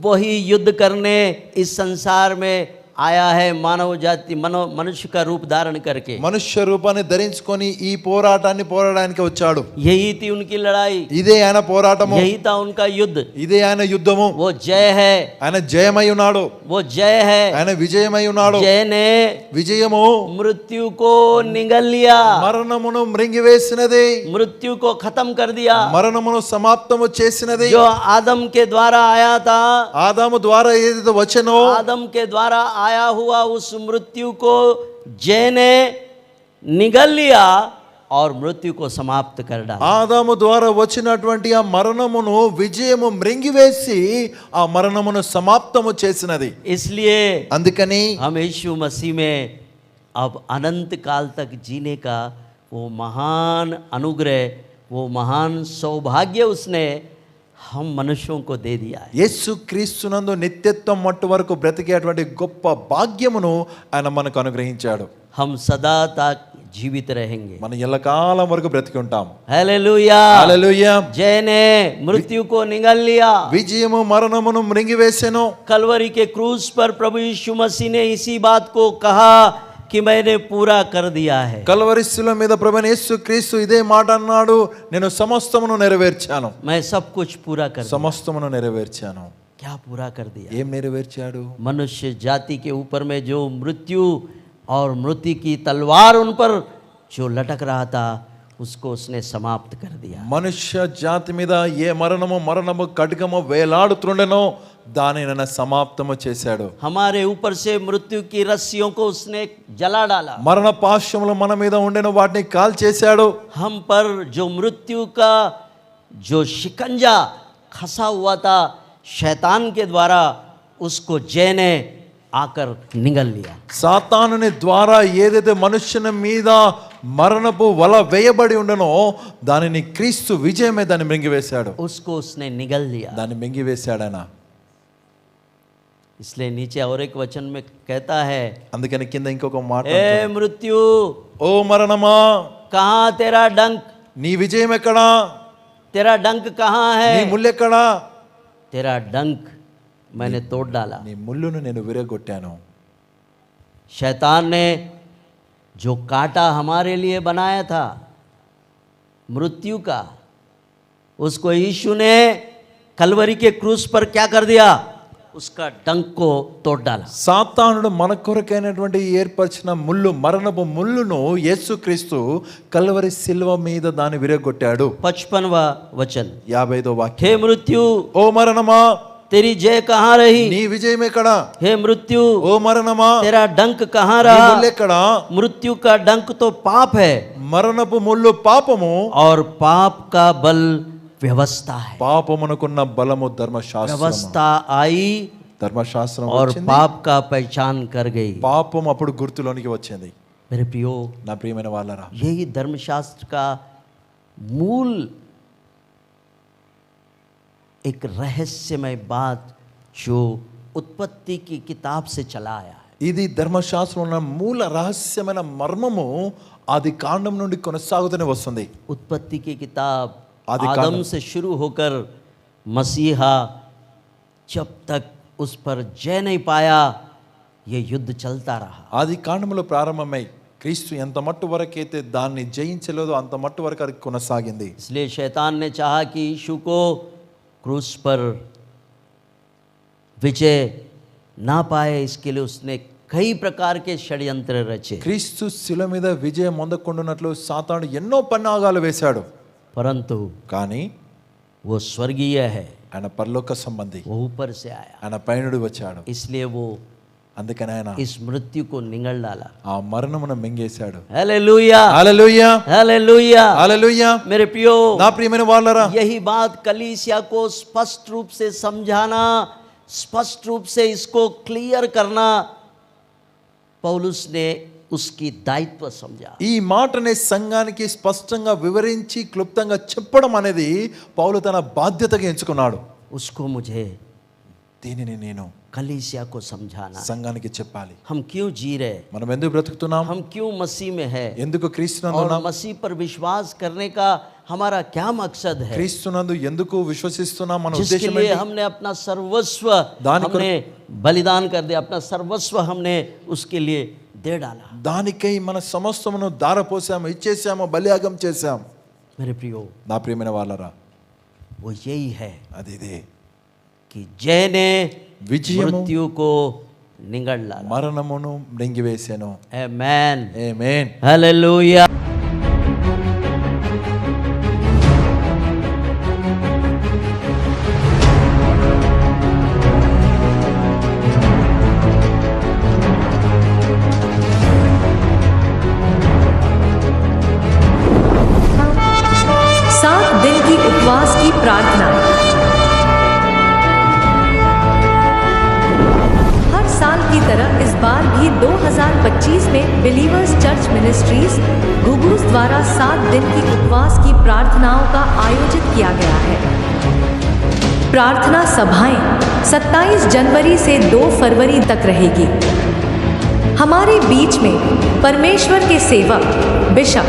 वही युद्ध करने इस संसार में आया है, मानव जाति मनुष्य का रूप धारण करके। మనుష్య రూపాన్ని ధరించుకొని ఈ పోరాటాన్ని పోరాడడానికి వచ్చాడు. यही थी उनकी लड़ाई, ఇదే ఆయన పోరాటము, यही था उनका युद्ध। ఇదే ఆయన యుద్ధము. वो जय है, ఆయన జయమై ఉన్నాడు, वो जय है। ఆయన విజయమై ఉన్నాడు. जय ने విజయము मृत्यु को निगल लिया, మరణమును మ్రింగివేసినది, मृत्यु को खत्म कर दिया। మరణమును సమాప్తము చేసినది. जो आदम के द्वारा आया था, ఆదాము ద్వారా ఏదైతే వచ్చెనో आदम के द्वारा आया हुआ उस मृत्यु को जय ने निगल लिया और मृत्यु को समाप्त कर डाला। ఆదాము ద్వారా వచ్చినటువంటి ఆ మరణమును విజయము మ్రింగివేసి ఆ మరణమును సమాప్తము చేసినది. इसलिए అందుకని हम यीशु मसीह में अब अनंत काल तक जीने का वो महान अनुग्रह, वो महान सौभाग्य उसने हम मनुष्यों को दे दिया है। యేసు క్రీస్తునందు నిత్యత్వం మట్టు వరకు బ్రతికేటువంటి గొప్ప భాగ్యమును ఆయన మనకు అనుగ్రహించాడు. हम सदा तक जीवित रहेंगे। మనం ఎల్లకాలం వరకు బ్రతికి ఉంటాం. हालेलुया। హల్లెలూయా. जय ने मृत्यु को निगल लिया। విజయము మరణమును మ్రింగివేసెను. कलवरी के क्रूस पर प्रभु यीशु मसीह ने इसी बात को कहा कि मैंने पूरा कर दिया है। కల్వరి శిలువ మీద ప్రభువైన యేసు క్రీస్తు ఇదే మాట అన్నాడు, నేను సమస్తమును నెరవేర్చాను. मैं सब कुछ पूरा कर दिया। సమస్తమును నెరవేర్చాను. क्या पूरा कर दिया? ఏం నెరవేర్చాడు? मनुष्य जाति के ऊपर में जो मृत्यु और मृत्यु की तलवार उन पर जो लटक रहा था, उसको उसने समाप्त कर दिया। మనుష్య జాతి మీద ఏ మరణము ఖడ్గము వేలాడుతుండెనో దానిని సమాప్తము చేశాడు. हमारे ऊपर से मृत्यु की रस्सियों को उसने जला डाला। మరణ పాశములు మన మీద ఉండెను, వాటిని కాల్ చేశాడు. हम पर जो मृत्यु का जो शिकंजा खसा हुआ था शैतान के द्वारा, उसको जय ने आकर निगल लिया। సాతానుని ద్వారా ఏదైతే మనుష్యుని మీద మరణపు వల వేయబడి ఉండనో దానిని క్రీస్తు విజయమే దాన్ని మింగివేశాడు. उसको उसने निगल लिया। దాన్ని మింగివేశాడన. इसलिए नीचे और एक वचन में कहता है, అందుకని కింద ఇంకొక మాట ए मृत्यु, ఓ మరణమా कहाँ तेरा डंक? నీ విజయం ఎక్కడా? तेरा डंक कहाँ నీ है? ముళ్ళు ఎక్కడా? तेरा डंक मैंने तोड़ डाला। నీ ముళ్ళును నేను విరగొట్టాను. शैतान ने जो कांटा हमारे लिए बनाया था मृत्यु का, उसको यीशु ने कलवरी के क्रूस पर क्या कर दिया? उसका डंक को तोड़ डाला। సాతానుడు మన కొరకైనటువంటి ఏర్పరిచిన ముళ్ళు, మరణపు ముళ్ళును యేసుక్రీస్తు కల్వరి శిలువ మీద దాన్ని విరగొట్టాడు. 55वां वचन, 55వ వాక్యం. हे मृत्यु, ఓ మరణమా तेरी जय कहाँ रही? నీ విజయం ఎక్కడా? हे मृत्यु, ఓ మరణమా तेरा डंक कहाँ నీ रहा? ముళ్ళు ఎక్కడా? मृत्यु का डंक तो पाप है మరణపు ముళ్ళు పాపము, और पाप का बल व्यवस्था है। పాపమునకున్న బలము ధర్మశాస్త్రము. व्यवस्था आई ధర్మశాస్త్రం और వచ్చింది, पाप का पहचान कर गई। పాపం అప్పుడు గుర్తులోనికి వచ్చింది. मेरे प्रियो, నా ప్రియమైన వాళ్ళరా, यही धर्मशास्त्र का मूल एक रहस्यमय बात जो उत्पत्ति की किताब से चला आया है। ఇది ధర్మశాస్త్రం ఉన్న మూల రహస్యమైన మర్మము ఆది కాండం నుండి కొనసాగుతూనే వస్తుంది. उत्पत्ति की किताब आदि आदम कांड से शुरू होकर मसीहा जब तक उस पर जय नहीं पाया, ये युद्ध चलता रहा। ఆది కాండములో ప్రారంభమై క్రీస్తు ఎంత మట్టు వరకైతే దాన్ని జయించలేదో అంత మట్టు వరకు అది కొనసాగింది. इसलिए शैतान ने चाहा कि यीशु को क्रूस पर विजय ना पाए, इसके लिए उसने कई प्रकार के षड्यंत्र रचे। క్రీస్తు శిలువ మీద విజయం పొందకుండానట్లు సాతాను ఎన్నో పన్నాగాలు వేశాడు. परंतु కానీ वो स्वर्गीय है, ఆయన పరలోక సంబంధి, वो ऊपर से आया, ఆయన పైనుడు వచ్చాడు. इसलिए वो అందుకని ఆయన इस मृत्यु को निगल डाला. ఆ మరణమును మింగేశాడు. हालेलुया, హల్లెలూయా, हालेलुया. హల్లెలూయా. मेरे प्रियो, నా ప్రియమైన వాళ్ళారా, यही बात कलीसिया को स्पष्ट रूप से समझाना, स्पष्ट रूप से इसको क्लियर करना, पौलुस ने उसकी दायित्व समझा. ఈ మాటని సంఘానికి స్పష్టంగా వివరించి క్లుప్తంగా చెప్పడం అనేది పౌలు తన బాధ్యతగా ఎంచుకున్నాడు. उसको मुझे దీనిని నేను कलीसिया को समझाना. సంఘానికి చెప్పాలి. हम क्यों जी रहे, మనం ఎందుకు బ్రతుకుతున్నాం, हम क्यों मसीह में है, ఎందుకు క్రీస్తునందు और ఉన్నాం, मसीह पर विश्वास करने का हमारा क्या मकसद है, క్రీస్తునందు ఎందుకు విశ్వసిస్తున్నాం, మన जिसके ఉద్దేశం लिए ఏంటి? हमने अपना सर्वस्व दान हमने बलिदान कर दिया, अपना सर्वस्व हमने उसके लिए दे डाला. దానికై మన సమస్తమును దారపోసాము, ఇచ్చేసాము, బలియాగం చేశాం. मेरे प्रियो, నా ప్రియమైన వాళ్ళరా, वो यही है అది ఇదే, कि जय ने విజయము मृत्यु को निगल डाला. మరణమును మింగివేసెను. आमेन, ఆమేన్. हालेलुया. उपवास की प्रार्थना। हर साल की तरह इस बार भी 2025 में बिलीवर्स चर्च मिनिस्ट्रीज घुघूस द्वारा 7 दिन की उपवास की प्रार्थनाओं का आयोजित किया गया है। प्रार्थना सभाएं 27 जनवरी से 2 फरवरी तक रहेगी। हमारे बीच में परमेश्वर के सेवक bishop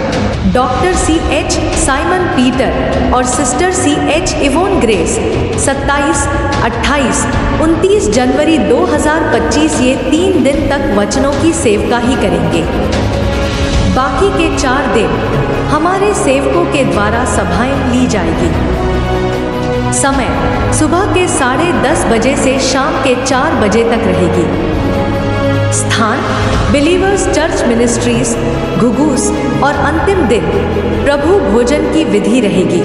doctor C.H. Simon Peter और सिस्टर C.H. इवोन ग्रेस 27, 28, 29 जनवरी 2025 ये 3 दिन तक वचनों की सेवकाही करेंगे। बाकी के 4 दिन हमारे सेवकों के द्वारा सभाएं ली जाएगी। समय सुबह के 10:30 बजे से शाम के 4 बजे तक रहेगी। स्थान बिलीवर्स चर्च मिनिस्ट्रीज घुघूस और अंतिम दिन प्रभु भोजन की विधि रहेगी।